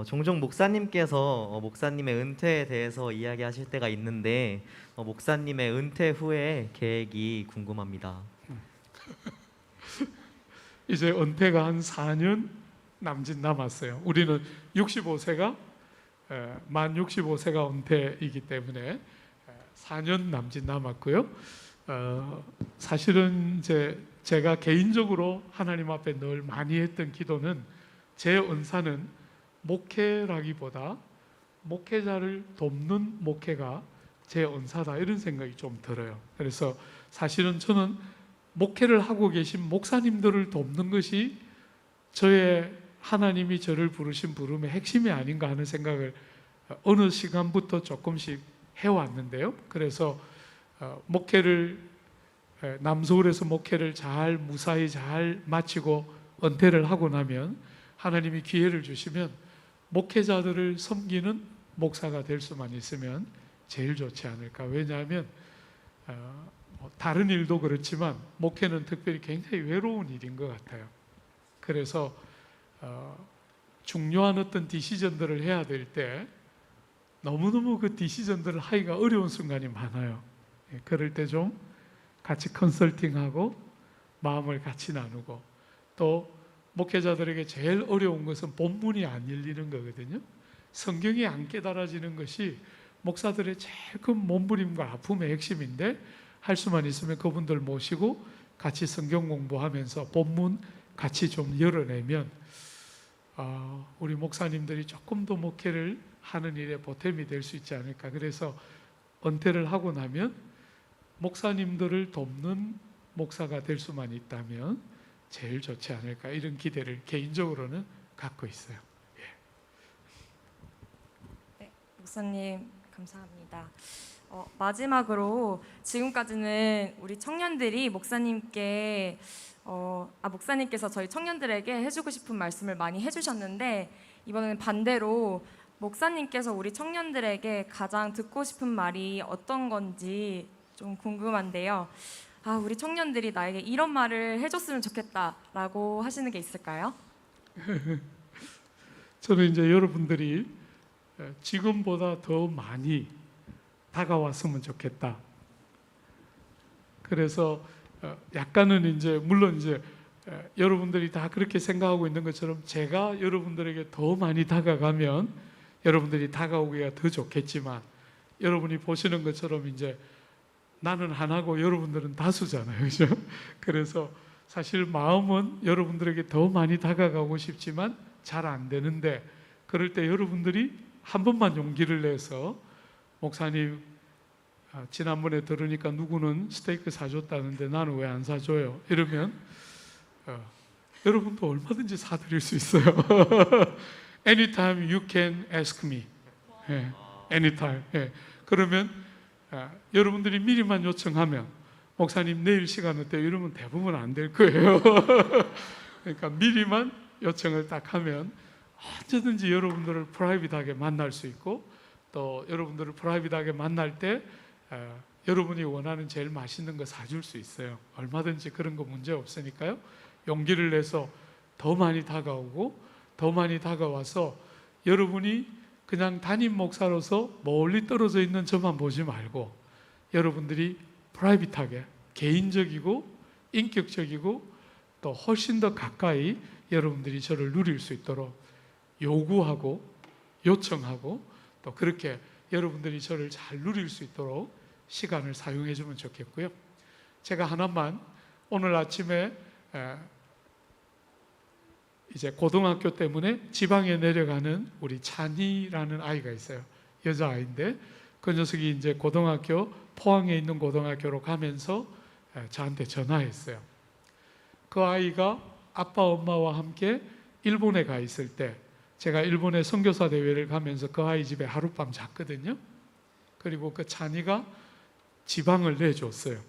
종종 목사님께서 목사님의 은퇴에 대해서 이야기하실 때가 있는데 목사님의 은퇴 후의 계획이 궁금합니다. 이제 은퇴가 한 4년 남짓 남았어요. 우리는 65세가 만 65세가 은퇴이기 때문에 4년 남짓 남았고요. 사실은 이제 제가 개인적으로 하나님 앞에 늘 많이 했던 기도는, 제 은사는 목회라기보다 목회자를 돕는 목회가 제 은사다, 이런 생각이 좀 들어요. 그래서 사실은 저는 목회를 하고 계신 목사님들을 돕는 것이 저의 하나님이 저를 부르신 부름의 핵심이 아닌가 하는 생각을 어느 시간부터 조금씩 해왔는데요. 그래서 목회를 남서울에서 목회를 잘 무사히 잘 마치고 은퇴를 하고 나면 하나님이 기회를 주시면 목회자들을 섬기는 목사가 될 수만 있으면 제일 좋지 않을까. 왜냐하면 다른 일도 그렇지만 목회는 특별히 굉장히 외로운 일인 것 같아요. 그래서 중요한 어떤 디시전들을 해야 될 때 너무너무 그 디시전들을 하기가 어려운 순간이 많아요. 그럴 때 좀 같이 컨설팅하고 마음을 같이 나누고, 또 목회자들에게 제일 어려운 것은 본문이 안 열리는 거거든요. 성경이 안 깨달아지는 것이 목사들의 제일 큰 몸부림과 아픔의 핵심인데, 할 수만 있으면 그분들 모시고 같이 성경 공부하면서 본문 같이 좀 열어내면 우리 목사님들이 조금 더 목회를 하는 일에 보탬이 될 수 있지 않을까. 그래서 은퇴를 하고 나면 목사님들을 돕는 목사가 될 수만 있다면 제일 좋지 않을까, 이런 기대를 개인적으로는 갖고 있어요. 네, 목사님 감사합니다. 마지막으로 지금까지는 우리 청년들이 목사님께서 저희 청년들에게 해주고 싶은 말씀을 많이 해주셨는데, 이번에는 반대로 목사님께서 우리 청년들에게 가장 듣고 싶은 말이 어떤 건지 좀 궁금한데요. 우리 청년들이 나에게 이런 말을 해줬으면 좋겠다라고 하시는 게 있을까요? 저는 이제 여러분들이 지금보다 더 많이 다가왔으면 좋겠다. 그래서 약간은 이제 물론 이제 여러분들이 다 그렇게 생각하고 있는 것처럼 제가 여러분들에게 더 많이 다가가면 여러분들이 다가오기가 더 좋겠지만 여러분이 보시는 것처럼 이제 나는 하나고 여러분들은 다수잖아요, 그죠? 그래서 사실 마음은 여러분들에게 더 많이 다가가고 싶지만 잘 안 되는데 그럴 때 여러분들이 한 번만 용기를 내서 목사님 지난번에 들으니까 누구는 스테이크 사줬다는데 나는 왜 안 사줘요? 이러면 여러분도 얼마든지 사드릴 수 있어요. Anytime you can ask me. 예, anytime. 예. 그러면 여러분들이 미리만 요청하면 목사님 내일 시간 어때요? 이러면 대부분 안 될 거예요. 그러니까 미리만 요청을 딱 하면 언제든지 여러분들을 프라이빗하게 만날 수 있고 또 여러분들을 프라이빗하게 만날 때 여러분이 원하는 제일 맛있는 거 사줄 수 있어요. 얼마든지 그런 거 문제 없으니까요. 용기를 내서 더 많이 다가오고 더 많이 다가와서 여러분이 그냥 담임 목사로서 멀리 떨어져 있는 저만 보지 말고 여러분들이 프라이빗하게 개인적이고 인격적이고 또 훨씬 더 가까이 여러분들이 저를 누릴 수 있도록 요구하고 요청하고 또 그렇게 여러분들이 저를 잘 누릴 수 있도록 시간을 사용해 주면 좋겠고요. 제가 하나만 오늘 아침에 이제 고등학교 때문에 지방에 내려가는 우리 찬이라는 아이가 있어요. 여자아이인데 그 녀석이 이제 고등학교 포항에 있는 고등학교로 가면서 저한테 전화했어요. 그 아이가 아빠 엄마와 함께 일본에 가 있을 때 제가 일본에 선교사 대회를 가면서 그 아이 집에 하룻밤 잤거든요. 그리고 그 찬이가 지방을 내줬어요.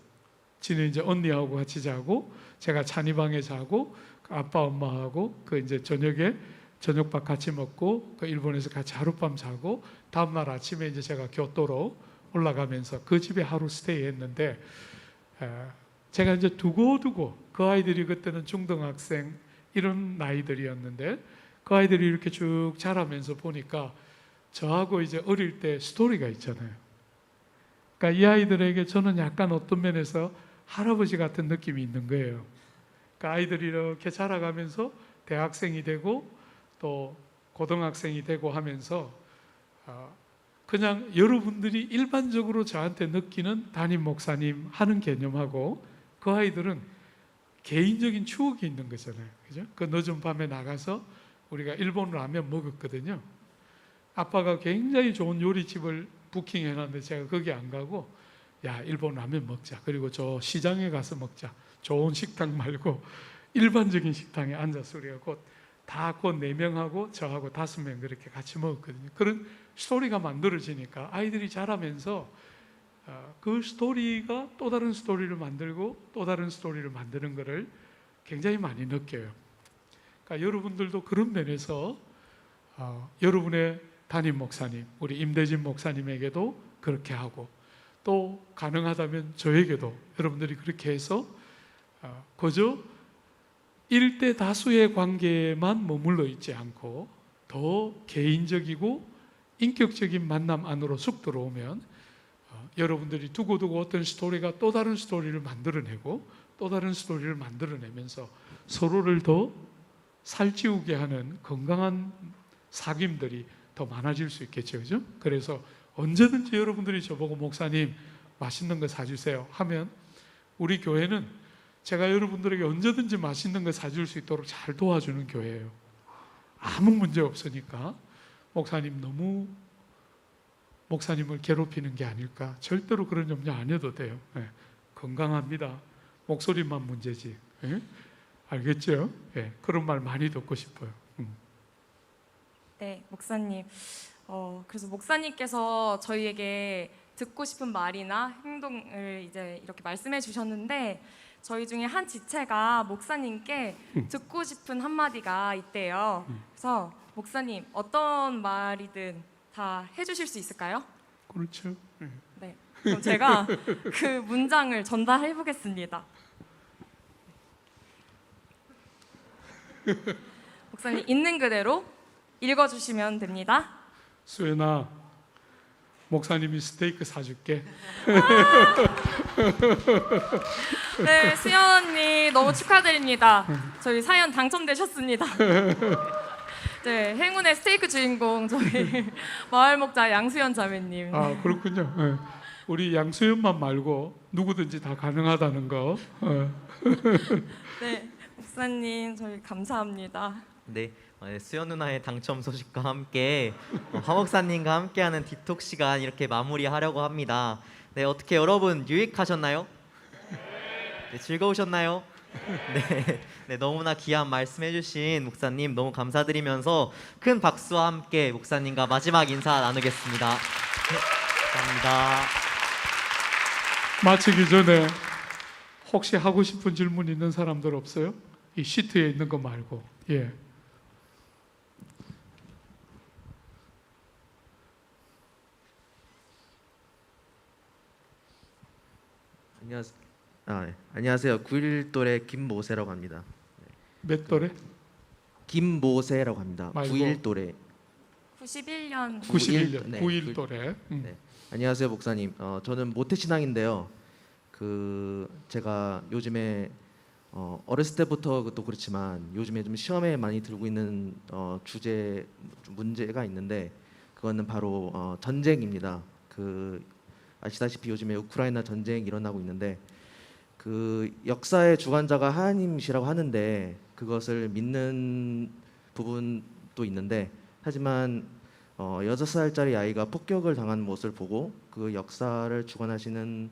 지는 이제 언니하고 같이 자고 제가 찬이 방에 자고 아빠 엄마하고 그 이제 저녁에 저녁밥 같이 먹고 그 일본에서 같이 하룻밤 자고 다음날 아침에 이제 제가 교토로 올라가면서 그 집에 하루 스테이했는데 제가 이제 두고두고 그 아이들이 그때는 중등학생 이런 나이들이었는데 그 아이들이 이렇게 쭉 자라면서 보니까 저하고 이제 어릴 때 스토리가 있잖아요. 그러니까 이 아이들에게 저는 약간 어떤 면에서 할아버지 같은 느낌이 있는 거예요. 그러니까 아이들이 이렇게 자라가면서 대학생이 되고 또 고등학생이 되고 하면서 그냥 여러분들이 일반적으로 저한테 느끼는 담임 목사님 하는 개념하고 그 아이들은 개인적인 추억이 있는 거잖아요. 그죠? 그 늦은 밤에 나가서 우리가 일본 라면 먹었거든요. 아빠가 굉장히 좋은 요리집을 부킹해놨는데 제가 거기 안 가고 야 일본 라면 먹자. 그리고 저 시장에 가서 먹자. 좋은 식당 말고 일반적인 식당에 앉아서 우리가 곧 4명하고 저하고 5명 그렇게 같이 먹었거든요. 그런 스토리가 만들어지니까 아이들이 자라면서 그 스토리가 또 다른 스토리를 만들고 또 다른 스토리를 만드는 것을 굉장히 많이 느껴요. 그러니까 여러분들도 그런 면에서 여러분의 담임 목사님, 우리 임대진 목사님에게도 그렇게 하고 또 가능하다면 저에게도 여러분들이 그렇게 해서 그저 일대 다수의 관계에만 머물러 있지 않고 더 개인적이고 인격적인 만남 안으로 쑥 들어오면 여러분들이 두고두고 어떤 스토리가 또 다른 스토리를 만들어내고 또 다른 스토리를 만들어내면서 서로를 더 살찌우게 하는 건강한 사귐들이 더 많아질 수 있겠죠, 그죠? 그래서 언제든지 여러분들이 저보고 목사님 맛있는 거 사주세요 하면 우리 교회는 제가 여러분들에게 언제든지 맛있는 거 사줄 수 있도록 잘 도와주는 교회예요. 아무 문제 없으니까 목사님 너무 목사님을 괴롭히는 게 아닐까 절대로 그런 염려 안 해도 돼요. 네. 건강합니다. 목소리만 문제지. 네? 알겠죠? 네. 그런 말 많이 듣고 싶어요. 네, 목사님. 그래서 목사님께서 저희에게 듣고 싶은 말이나 행동을 이제 이렇게 말씀해 주셨는데 저희 중에 한 지체가 목사님께 듣고 싶은 한마디가 있대요. 그래서 목사님 어떤 말이든 다 해주실 수 있을까요? 그렇죠. 네. 그럼 제가 그 문장을 전달해 보겠습니다. 목사님 있는 그대로 읽어주시면 됩니다. 수연아, 목사님이 스테이크 사줄게. 네, 수연 언니 너무 축하드립니다. 저희 사연 당첨되셨습니다. 네, 행운의 스테이크 주인공 저희 마을 목자 양수연 자매님. 아, 그렇군요. 예. 우리 양수연만 말고 누구든지 다 가능하다는 거. 네, 목사님 저희 감사합니다. 네, 수연 누나의 당첨 소식과 함께 화 목사님과 함께하는 디톡 시간 이렇게 마무리하려고 합니다. 네, 어떻게 여러분 유익하셨나요? 네, 즐거우셨나요? 네, 너무나 귀한 말씀해주신 목사님 너무 감사드리면서 큰 박수와 함께 목사님과 마지막 인사 나누겠습니다. 네, 감사합니다. 마치기 전에 혹시 하고 싶은 질문 있는 사람들 없어요? 이 시트에 있는 거 말고. 예. 안녕하세요. 91돌의 김모세라고 합니다. 몇 돌에? 김모세라고 합니다. 말고. 91돌의 91년 91년, 네, 91돌에. 네. 안녕하세요, 목사님. 저는 모태신앙인데요. 제가 요즘에 어렸을 때부터 또 그렇지만 요즘에 좀 시험에 많이 들고 있는 주제 문제가 있는데 그거는 바로 전쟁입니다. 아시다시피 요즘에 우크라이나 전쟁이 일어나고 있는데 역사의 주관자가 하나님이시라고 하는데 그것을 믿는 부분도 있는데 하지만 6살짜리 아이가 폭격을 당한 모습을 보고 그 역사를 주관하시는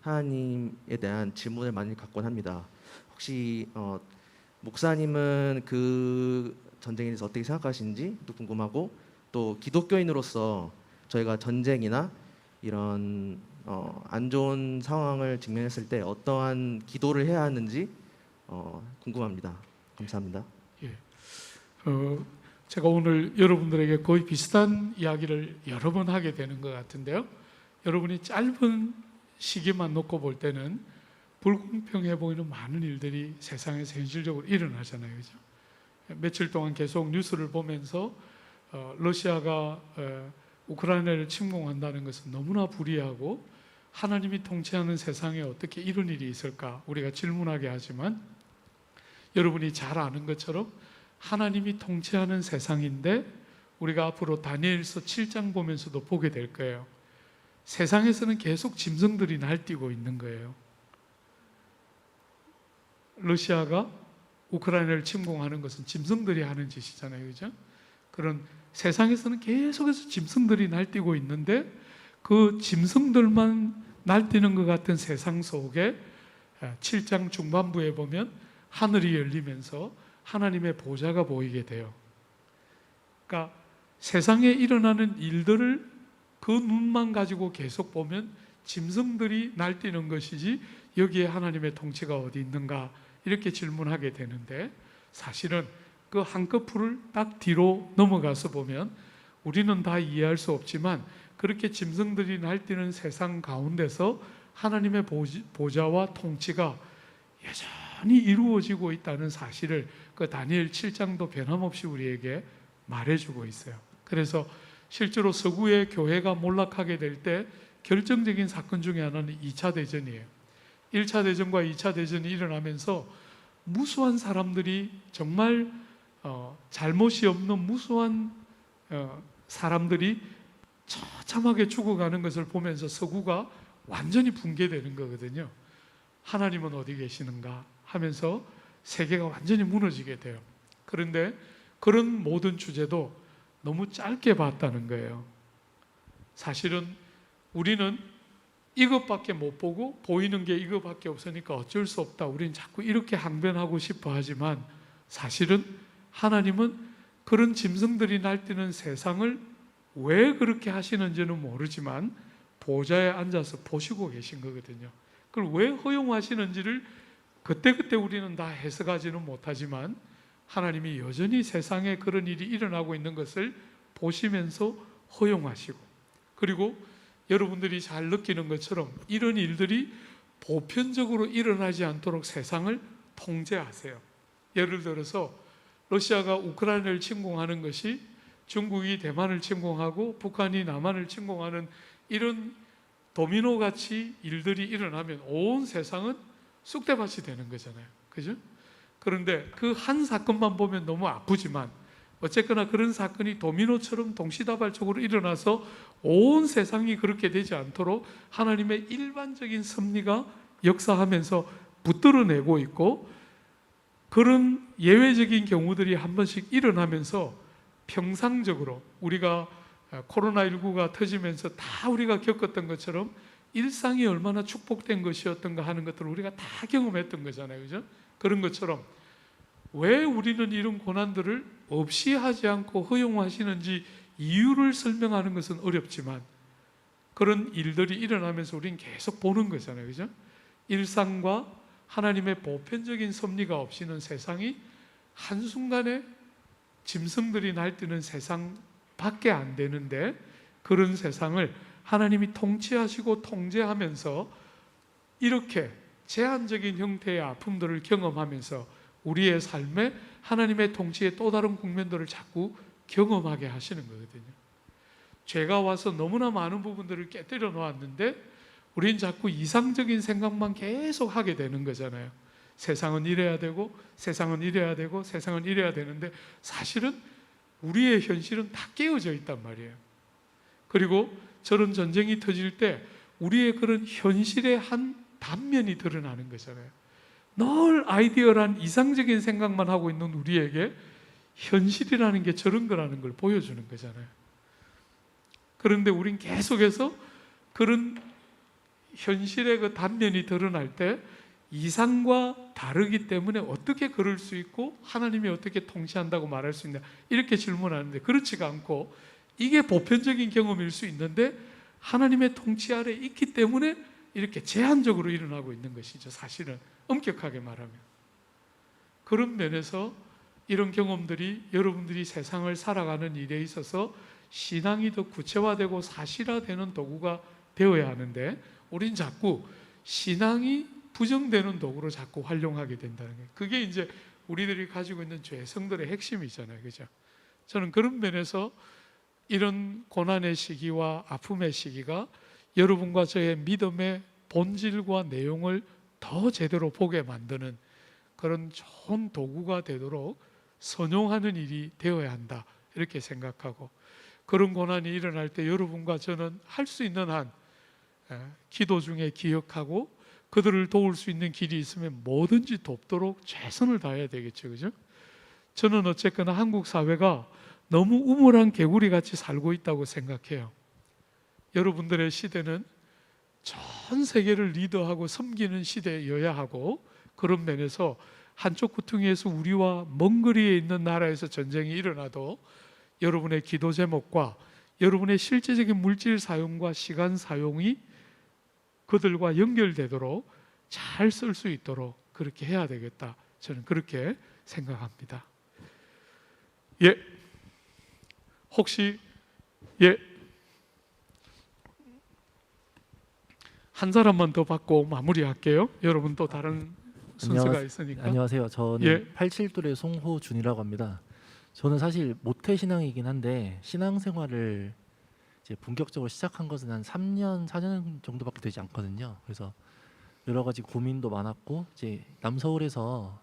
하나님에 대한 질문을 많이 갖곤 합니다. 혹시 목사님은 그 전쟁에 대해서 어떻게 생각하시는지도 궁금하고 또 기독교인으로서 저희가 전쟁이나 이런 안 좋은 상황을 직면했을 때 어떠한 기도를 해야 하는지 궁금합니다. 감사합니다. 예. 제가 오늘 여러분들에게 거의 비슷한 이야기를 여러 번 하게 되는 것 같은데요. 여러분이 짧은 시기만 놓고 볼 때는 불공평해 보이는 많은 일들이 세상에서 현실적으로 일어나잖아요, 그죠? 며칠 동안 계속 뉴스를 보면서 러시아가 우크라이나를 침공한다는 것은 너무나 불의하고 하나님이 통치하는 세상에 어떻게 이런 일이 있을까 우리가 질문하게 하지만 여러분이 잘 아는 것처럼 하나님이 통치하는 세상인데 우리가 앞으로 다니엘서 7장 보면서도 보게 될 거예요. 세상에서는 계속 짐승들이 날뛰고 있는 거예요. 러시아가 우크라이나를 침공하는 것은 짐승들이 하는 짓이잖아요, 그죠? 그런 세상에서는 계속해서 짐승들이 날뛰고 있는데 그 짐승들만 날뛰는 것 같은 세상 속에 7장 중반부에 보면 하늘이 열리면서 하나님의 보좌가 보이게 돼요. 그러니까 세상에 일어나는 일들을 그 눈만 가지고 계속 보면 짐승들이 날뛰는 것이지 여기에 하나님의 통치가 어디 있는가 이렇게 질문하게 되는데 사실은 그 한꺼풀을 딱 뒤로 넘어가서 보면 우리는 다 이해할 수 없지만 그렇게 짐승들이 날뛰는 세상 가운데서 하나님의 보좌와 통치가 여전히 이루어지고 있다는 사실을 그 다니엘 7장도 변함없이 우리에게 말해주고 있어요. 그래서 실제로 서구의 교회가 몰락하게 될 때 결정적인 사건 중에 하나는 2차 대전이에요. 1차 대전과 2차 대전이 일어나면서 무수한 사람들이 정말 잘못이 없는 무수한 사람들이 처참하게 죽어가는 것을 보면서 서구가 완전히 붕괴되는 거거든요. 하나님은 어디 계시는가 하면서 세계가 완전히 무너지게 돼요. 그런데 그런 모든 주제도 너무 짧게 봤다는 거예요. 사실은 우리는 이것밖에 못 보고 보이는 게 이것밖에 없으니까 어쩔 수 없다. 우리는 자꾸 이렇게 항변하고 싶어 하지만 사실은 하나님은 그런 짐승들이 날뛰는 세상을 왜 그렇게 하시는지는 모르지만 보좌에 앉아서 보시고 계신 거거든요. 그걸 왜 허용하시는지를 그때그때 우리는 다 해석하지는 못하지만 하나님이 여전히 세상에 그런 일이 일어나고 있는 것을 보시면서 허용하시고 그리고 여러분들이 잘 느끼는 것처럼 이런 일들이 보편적으로 일어나지 않도록 세상을 통제하세요. 예를 들어서 러시아가 우크라이나를 침공하는 것이 중국이 대만을 침공하고 북한이 남한을 침공하는 이런 도미노 같이 일들이 일어나면 온 세상은 쑥대밭이 되는 거잖아요. 그죠? 그런데 그 한 사건만 보면 너무 아프지만 어쨌거나 그런 사건이 도미노처럼 동시다발적으로 일어나서 온 세상이 그렇게 되지 않도록 하나님의 일반적인 섭리가 역사하면서 붙들어내고 있고, 그런 예외적인 경우들이 한 번씩 일어나면서 평상적으로 우리가 코로나19가 터지면서 다 우리가 겪었던 것처럼 일상이 얼마나 축복된 것이었던가 하는 것들을 우리가 다 경험했던 거잖아요. 그죠? 그런 것처럼 왜 우리는 이런 고난들을 없이 하지 않고 허용하시는지 이유를 설명하는 것은 어렵지만 그런 일들이 일어나면서 우리는 계속 보는 거잖아요. 그죠? 일상과 하나님의 보편적인 섭리가 없이는 세상이 한순간에 짐승들이 날뛰는 세상밖에 안 되는데, 그런 세상을 하나님이 통치하시고 통제하면서 이렇게 제한적인 형태의 아픔들을 경험하면서 우리의 삶에 하나님의 통치의 또 다른 국면들을 자꾸 경험하게 하시는 거거든요. 죄가 와서 너무나 많은 부분들을 깨뜨려 놓았는데 우린 자꾸 이상적인 생각만 계속 하게 되는 거잖아요. 세상은 이래야 되고 세상은 이래야 되고 세상은 이래야 되는데 사실은 우리의 현실은 다 깨어져 있단 말이에요. 그리고 저런 전쟁이 터질 때 우리의 그런 현실의 한 단면이 드러나는 거잖아요. 늘 아이디어란 이상적인 생각만 하고 있는 우리에게 현실이라는 게 저런 거라는 걸 보여주는 거잖아요. 그런데 우린 계속해서 그런 현실의 그 단면이 드러날 때 이상과 다르기 때문에 어떻게 그럴 수 있고 하나님이 어떻게 통치한다고 말할 수 있냐 이렇게 질문하는데, 그렇지가 않고 이게 보편적인 경험일 수 있는데 하나님의 통치 아래 있기 때문에 이렇게 제한적으로 일어나고 있는 것이죠. 사실은 엄격하게 말하면. 그런 면에서 이런 경험들이 여러분들이 세상을 살아가는 일에 있어서 신앙이 더 구체화되고 사실화되는 도구가 되어야 하는데 우린 자꾸 신앙이 부정되는 도구로 자꾸 활용하게 된다는 거예요. 그게 이제 우리들이 가지고 있는 죄성들의 핵심이잖아요. 그죠? 저는 그런 면에서 이런 고난의 시기와 아픔의 시기가 여러분과 저의 믿음의 본질과 내용을 더 제대로 보게 만드는 그런 좋은 도구가 되도록 선용하는 일이 되어야 한다, 이렇게 생각하고, 그런 고난이 일어날 때 여러분과 저는 할 수 있는 한 기도 중에 기억하고 그들을 도울 수 있는 길이 있으면 뭐든지 돕도록 최선을 다해야 되겠죠. 그죠? 저는 어쨌거나 한국 사회가 너무 우물한 개구리 같이 살고 있다고 생각해요. 여러분들의 시대는 전 세계를 리더하고 섬기는 시대여야 하고, 그런 면에서 한쪽 구퉁이에서 우리와 먼 거리에 있는 나라에서 전쟁이 일어나도 여러분의 기도 제목과 여러분의 실제적인 물질 사용과 시간 사용이 그들과 연결되도록 잘 쓸 수 있도록 그렇게 해야 되겠다, 저는 그렇게 생각합니다. 예, 혹시 한 사람만 더 받고 마무리할게요. 여러분 또 다른 순서가 있으니까. 안녕하세요. 저는 예. 87돌의 송호준이라고 합니다. 저는 사실 모태 신앙이긴 한데 신앙생활을 이제 본격적으로 시작한 것은 한 3년, 4년 정도밖에 되지 않거든요. 그래서 여러 가지 고민도 많았고 이제 남서울에서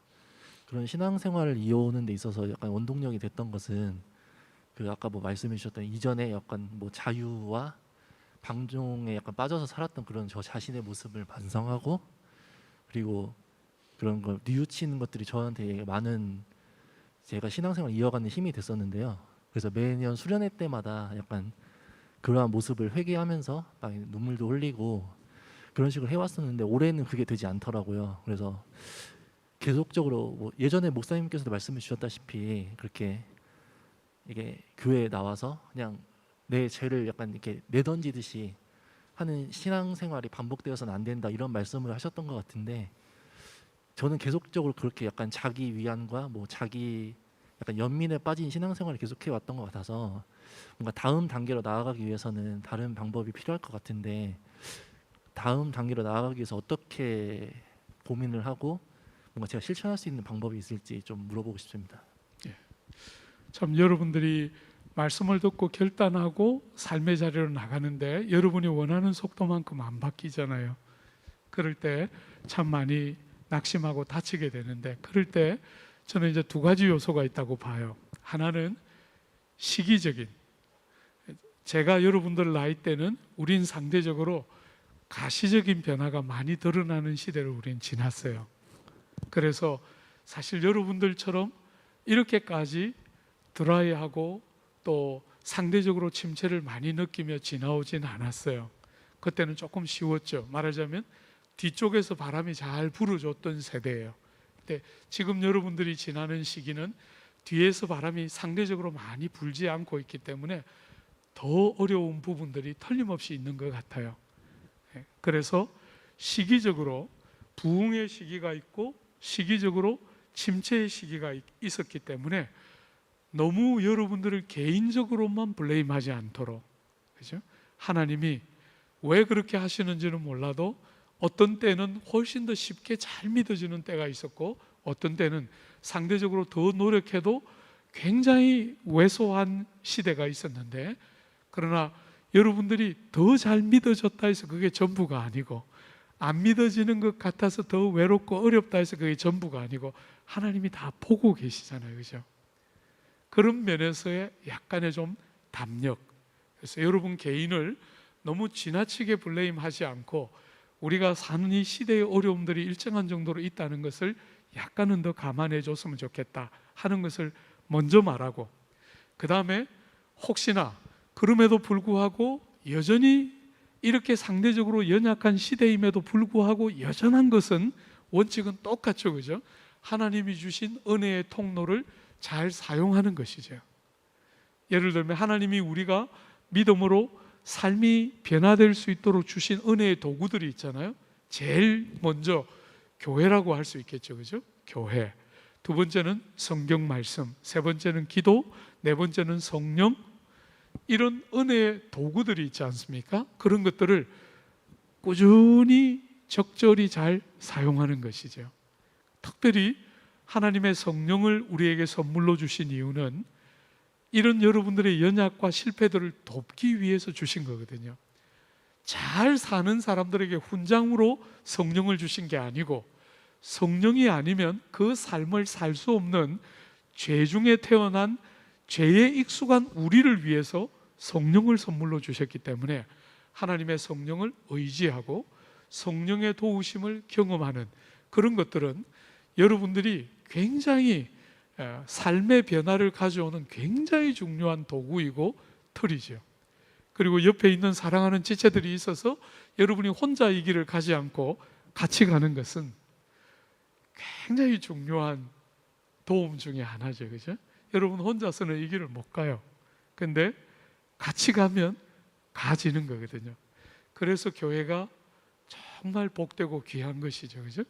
그런 신앙생활을 이어오는 데 있어서 약간 원동력이 됐던 것은 그 아까 뭐 말씀해 주셨던 이전에 약간 뭐 자유와 방종에 약간 빠져서 살았던 그런 저 자신의 모습을 반성하고, 그리고 그런 걸 뉘우치는 것들이 저한테 많은 제가 신앙생활 이어가는 힘이 됐었는데요. 그래서 매년 수련회 때마다 약간 그러한 모습을 회개하면서 막 눈물도 흘리고 그런 식으로 해왔었는데 올해는 그게 되지 않더라고요. 그래서 계속적으로 뭐 예전에 목사님께서도 말씀해 주셨다시피 그렇게 이게 교회에 나와서 그냥 내 죄를 약간 이렇게 내던지듯이 하는 신앙생활이 반복되어서는 안 된다, 이런 말씀을 하셨던 것 같은데, 저는 계속적으로 그렇게 약간 자기 위안과 뭐 자기 약간 연민에 빠진 신앙생활을 계속해 왔던 것 같아서 뭔가 다음 단계로 나아가기 위해서는 다른 방법이 필요할 것 같은데, 다음 단계로 나아가기 위해서 어떻게 고민을 하고 뭔가 제가 실천할 수 있는 방법이 있을지 좀 물어보고 싶습니다. 참 여러분들이 말씀을 듣고 결단하고 삶의 자리로 나가는데 여러분이 원하는 속도만큼 안 바뀌잖아요. 그럴 때 참 많이 낙심하고 다치게 되는데, 그럴 때 저는 이제 두 가지 요소가 있다고 봐요. 하나는 시기적인, 제가 여러분들 나이 때는 우린 상대적으로 가시적인 변화가 많이 드러나는 시대를 우린 지났어요. 그래서 사실 여러분들처럼 이렇게까지 드라이하고 또 상대적으로 침체를 많이 느끼며 지나오진 않았어요. 그때는 조금 쉬웠죠. 말하자면 뒤쪽에서 바람이 잘 불어줬던 세대예요. 근데 지금 여러분들이 지나는 시기는 뒤에서 바람이 상대적으로 많이 불지 않고 있기 때문에 더 어려운 부분들이 틀림없이 있는 것 같아요. 그래서 시기적으로 부흥의 시기가 있고 시기적으로 침체의 시기가 있었기 때문에 너무 여러분들을 개인적으로만 블레임하지 않도록, 그죠? 하나님이 왜 그렇게 하시는지는 몰라도 어떤 때는 훨씬 더 쉽게 잘 믿어지는 때가 있었고 어떤 때는 상대적으로 더 노력해도 굉장히 왜소한 시대가 있었는데, 그러나 여러분들이 더 잘 믿어졌다 해서 그게 전부가 아니고 안 믿어지는 것 같아서 더 외롭고 어렵다 해서 그게 전부가 아니고 하나님이 다 보고 계시잖아요. 그죠? 그런 면에서의 약간의 좀 담력. 그래서 여러분 개인을 너무 지나치게 블레임하지 않고 우리가 사는 이 시대의 어려움들이 일정한 정도로 있다는 것을 약간은 더 감안해 줬으면 좋겠다 하는 것을 먼저 말하고, 그 다음에 혹시나 그럼에도 불구하고 여전히 이렇게 상대적으로 연약한 시대임에도 불구하고 여전한 것은 원칙은 똑같죠. 그죠? 하나님이 주신 은혜의 통로를 잘 사용하는 것이죠. 예를 들면 하나님이 우리가 믿음으로 삶이 변화될 수 있도록 주신 은혜의 도구들이 있잖아요. 제일 먼저 교회라고 할 수 있겠죠. 그죠? 교회. 두 번째는 성경 말씀, 세 번째는 기도, 네 번째는 성령. 이런 은혜의 도구들이 있지 않습니까? 그런 것들을 꾸준히 적절히 잘 사용하는 것이죠. 특별히 하나님의 성령을 우리에게 선물로 주신 이유는 이런 여러분들의 연약과 실패들을 돕기 위해서 주신 거거든요. 잘 사는 사람들에게 훈장으로 성령을 주신 게 아니고, 성령이 아니면 그 삶을 살 수 없는 죄 중에 태어난 죄에 익숙한 우리를 위해서 성령을 선물로 주셨기 때문에 하나님의 성령을 의지하고 성령의 도우심을 경험하는 그런 것들은 여러분들이 굉장히 삶의 변화를 가져오는 굉장히 중요한 도구이고 털이죠. 그리고 옆에 있는 사랑하는 지체들이 있어서 여러분이 혼자 이 길을 가지 않고 같이 가는 것은 굉장히 중요한 도움 중에 하나죠. 그죠? 여러분 혼자서는 이 길을 못 가요. 근데 같이 가면 가지는 거거든요. 그래서 교회가 정말 복되고 귀한 것이죠. 그죠?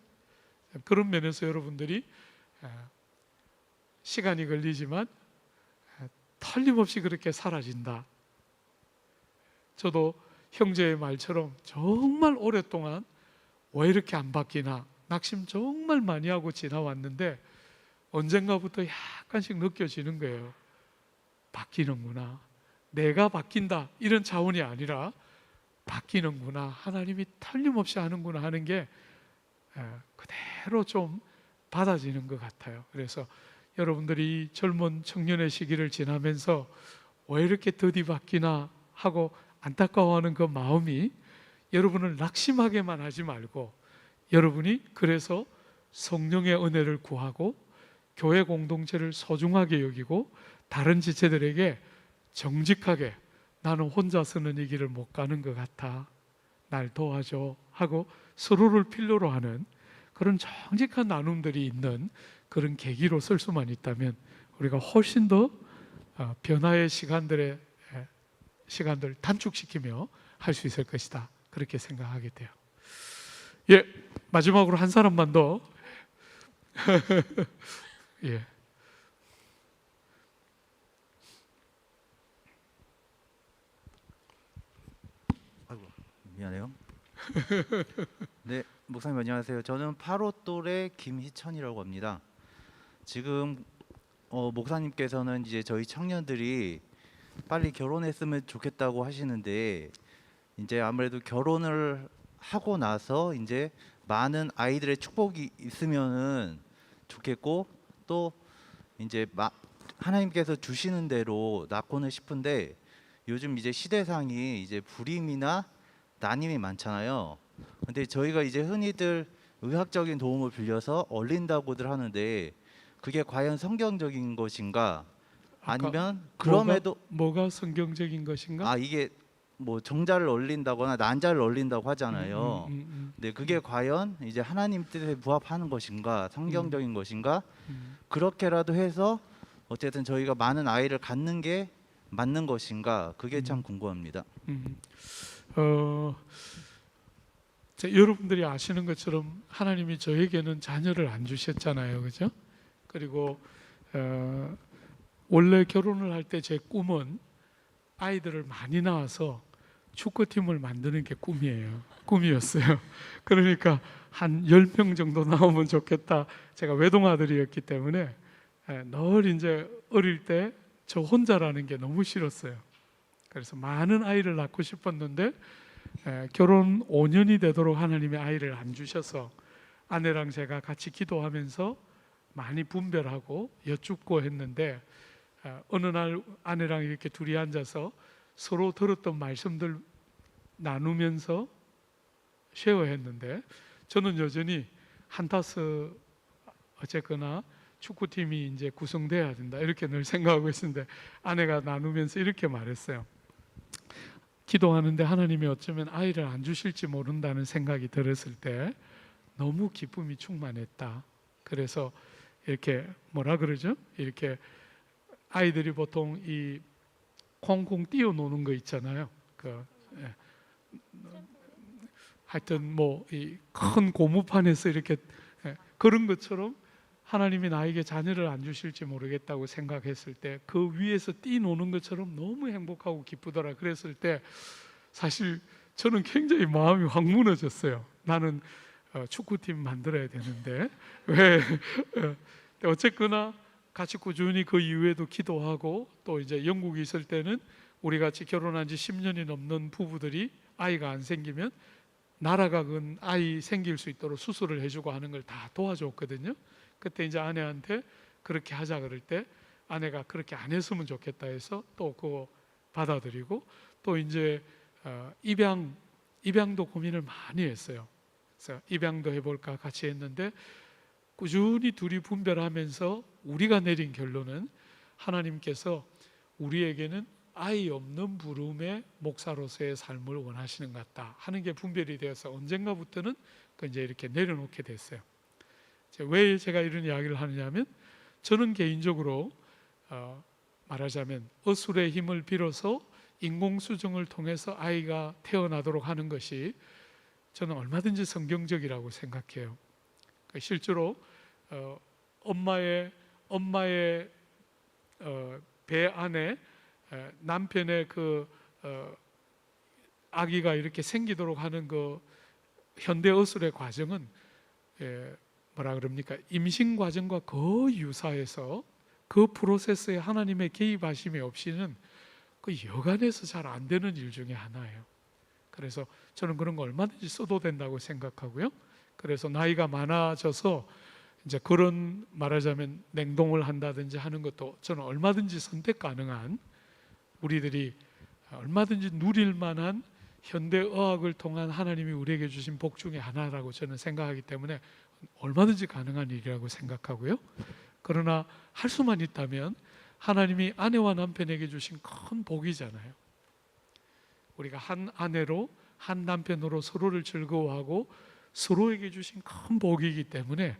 그런 면에서 여러분들이 시간이 걸리지만 틀림없이 그렇게 사라진다. 저도 형제의 말처럼 정말 오랫동안 왜 이렇게 안 바뀌나 낙심 정말 많이 하고 지나왔는데 언젠가부터 약간씩 느껴지는 거예요. 바뀌는구나. 내가 바뀐다 이런 차원이 아니라 바뀌는구나. 하나님이 틀림없이 하는구나 하는 게 그대로 좀 받아지는 것 같아요. 그래서 여러분들이 젊은 청년의 시기를 지나면서 왜 이렇게 더디 바뀌나 하고 안타까워하는 그 마음이 여러분을 낙심하게만 하지 말고, 여러분이 그래서 성령의 은혜를 구하고 교회 공동체를 소중하게 여기고 다른 지체들에게 정직하게 나는 혼자서는 이 길을 못 가는 것 같아, 날 도와줘 하고 서로를 필요로 하는 그런 정직한 나눔들이 있는 그런 계기로 쓸 수만 있다면 우리가 훨씬 더 변화의 시간들 단축시키며 할 수 있을 것이다, 그렇게 생각하게 돼요. 예, 마지막으로 한 사람만 더. 예. 아이고, 미안해요. 네, 목사님 안녕하세요. 저는 8호 또래 김희천이라고 합니다. 지금 목사님께서는 이제 저희 청년들이 빨리 결혼했으면 좋겠다고 하시는데 이제 아무래도 결혼을 하고 나서 이제 많은 아이들의 축복이 있으면은 좋겠고 또 이제 하나님께서 주시는 대로 낳고는 싶은데 요즘 이제 시대상이 이제 불임이나 난임이 많잖아요. 근데 저희가 이제 흔히들 의학적인 도움을 빌려서 얼린다고들 하는데 그게 과연 성경적인 것인가? 아니면 그럼에도 뭐가 성경적인 것인가? 이게 뭐 정자를 얼린다거나 난자를 얼린다고 하잖아요. 근데 그게 과연 이제 하나님 뜻에 부합하는 것인가, 성경적인 것인가? 그렇게라도 해서 어쨌든 저희가 많은 아이를 갖는 게 맞는 것인가? 그게 참 궁금합니다. 여러분들이 아시는 것처럼 하나님이 저에게는 자녀를 안 주셨잖아요, 그죠? 그리고 원래 결혼을 할 때 제 꿈은 아이들을 많이 낳아서 축구팀을 만드는 게 꿈이었어요. 그러니까 한 10명 정도 나오면 좋겠다. 제가 외동아들이었기 때문에 늘 이제 어릴 때 저 혼자라는 게 너무 싫었어요. 그래서 많은 아이를 낳고 싶었는데 결혼 5년이 되도록 하나님이 아이를 안 주셔서 아내랑 제가 같이 기도하면서 많이 분별하고 여쭙고 했는데 어느 날 아내랑 이렇게 둘이 앉아서 서로 들었던 말씀들 나누면서 쉐어했는데 저는 여전히 한타스 어쨌거나 축구팀이 이제 구성돼야 된다 이렇게 늘 생각하고 있었는데 아내가 나누면서 이렇게 말했어요. 기도하는데 하나님이 어쩌면 아이를 안 주실지 모른다는 생각이 들었을 때 너무 기쁨이 충만했다. 그래서 이렇게 뭐라 그러죠? 이렇게 아이들이 보통 이 콩콩 뛰어노는 거 있잖아요. 하여튼 뭐 이 큰 고무판에서 이렇게 그런 것처럼 하나님이 나에게 자녀를 안 주실지 모르겠다고 생각했을 때 그 위에서 뛰노는 것처럼 너무 행복하고 기쁘더라. 그랬을 때 사실 저는 굉장히 마음이 확 무너졌어요. 나는 축구팀 만들어야 되는데 왜 어쨌거나 같이 꾸준히 그 이후에도 기도하고 또 이제 영국에 있을 때는 우리 같이 결혼한 지 10년이 넘는 부부들이 아이가 안 생기면 나라가 그 아이 생길 수 있도록 수술을 해주고 하는 걸 다 도와줬거든요. 그때 이제 아내한테 그렇게 하자 그럴 때 아내가 그렇게 안 했으면 좋겠다 해서 또 그거 받아들이고 또 이제 입양도 고민을 많이 했어요. 그래서 입양도 해볼까 같이 했는데 꾸준히 둘이 분별하면서 우리가 내린 결론은 하나님께서 우리에게는 아이 없는 부름의 목사로서의 삶을 원하시는 것 같다 하는 게 분별이 되어서 언젠가부터는 이제 이렇게 내려놓게 됐어요. 왜 제가 이런 이야기를 하느냐면 저는 개인적으로 말하자면 어술의 힘을 빌어서 인공수정을 통해서 아이가 태어나도록 하는 것이 저는 얼마든지 성경적이라고 생각해요. 실제로 엄마의 배 안에 남편의 그 아기가 이렇게 생기도록 하는 그 현대 어술의 과정은 뭐라 그럽니까? 임신 과정과 거의 유사해서 그 프로세스에 하나님의 개입하심이 없이는 그 여간해서 잘 안 되는 일 중에 하나예요. 그래서 저는 그런 거 얼마든지 써도 된다고 생각하고요. 그래서 나이가 많아져서 이제 그런 말하자면 냉동을 한다든지 하는 것도 저는 얼마든지 선택 가능한 우리들이 얼마든지 누릴 만한 현대 의학을 통한 하나님이 우리에게 주신 복 중에 하나라고 저는 생각하기 때문에 얼마든지 가능한 일이라고 생각하고요. 그러나 할 수만 있다면 하나님이 아내와 남편에게 주신 큰 복이잖아요. 우리가 한 아내로 한 남편으로 서로를 즐거워하고 서로에게 주신 큰 복이기 때문에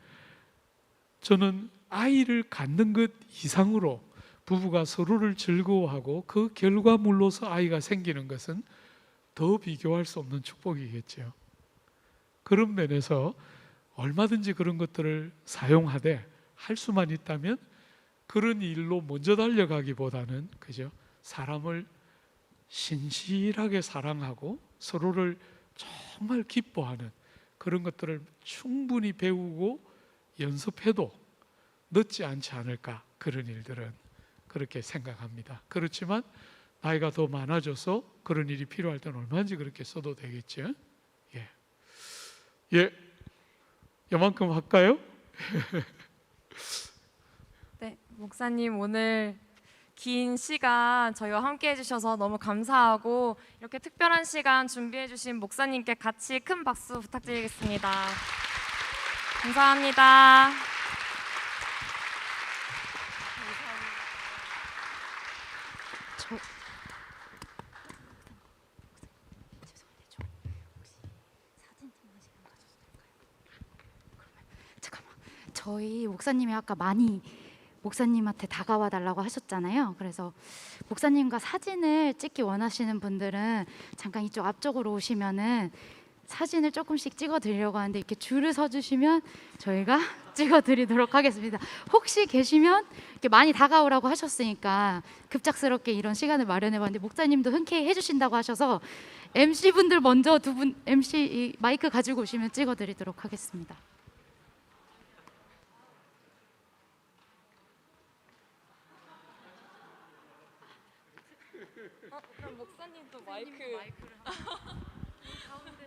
저는 아이를 갖는 것 이상으로 부부가 서로를 즐거워하고 그 결과물로서 아이가 생기는 것은 더 비교할 수 없는 축복이겠죠. 그런 면에서 얼마든지 그런 것들을 사용하되 할 수만 있다면 그런 일로 먼저 달려가기보다는 그죠? 사람을 신실하게 사랑하고 서로를 정말 기뻐하는 그런 것들을 충분히 배우고 연습해도 늦지 않지 않을까, 그런 일들은 그렇게 생각합니다. 그렇지만 나이가 더 많아져서 그런 일이 필요할 때는 얼마든지 그렇게 써도 되겠죠. 예, 예, 이만큼 할까요? 네, 목사님 오늘 긴 시간 저희와 함께 해주셔서 너무 감사하고 이렇게 특별한 시간 준비해주신 목사님께 같이 큰 박수 부탁드리겠습니다. 감사합니다. 잠깐만. 저희 목사님이 아까 많이 목사님한테 다가와 달라고 하셨잖아요. 그래서 목사님과 사진을 찍기 원하시는 분들은 잠깐 이쪽 앞쪽으로 오시면은 사진을 조금씩 찍어 드리려고 하는데 이렇게 줄을 서 주시면 저희가 찍어 드리도록 하겠습니다. 혹시 계시면 이렇게 많이 다가오라고 하셨으니까 급작스럽게 이런 시간을 마련해 봤는데 목사님도 흔쾌히 해 주신다고 하셔서 MC 분들 먼저 두 분 MC 이 마이크 가지고 오시면 찍어 드리도록 하겠습니다. 그럼 목사님도 마이크를 가운데.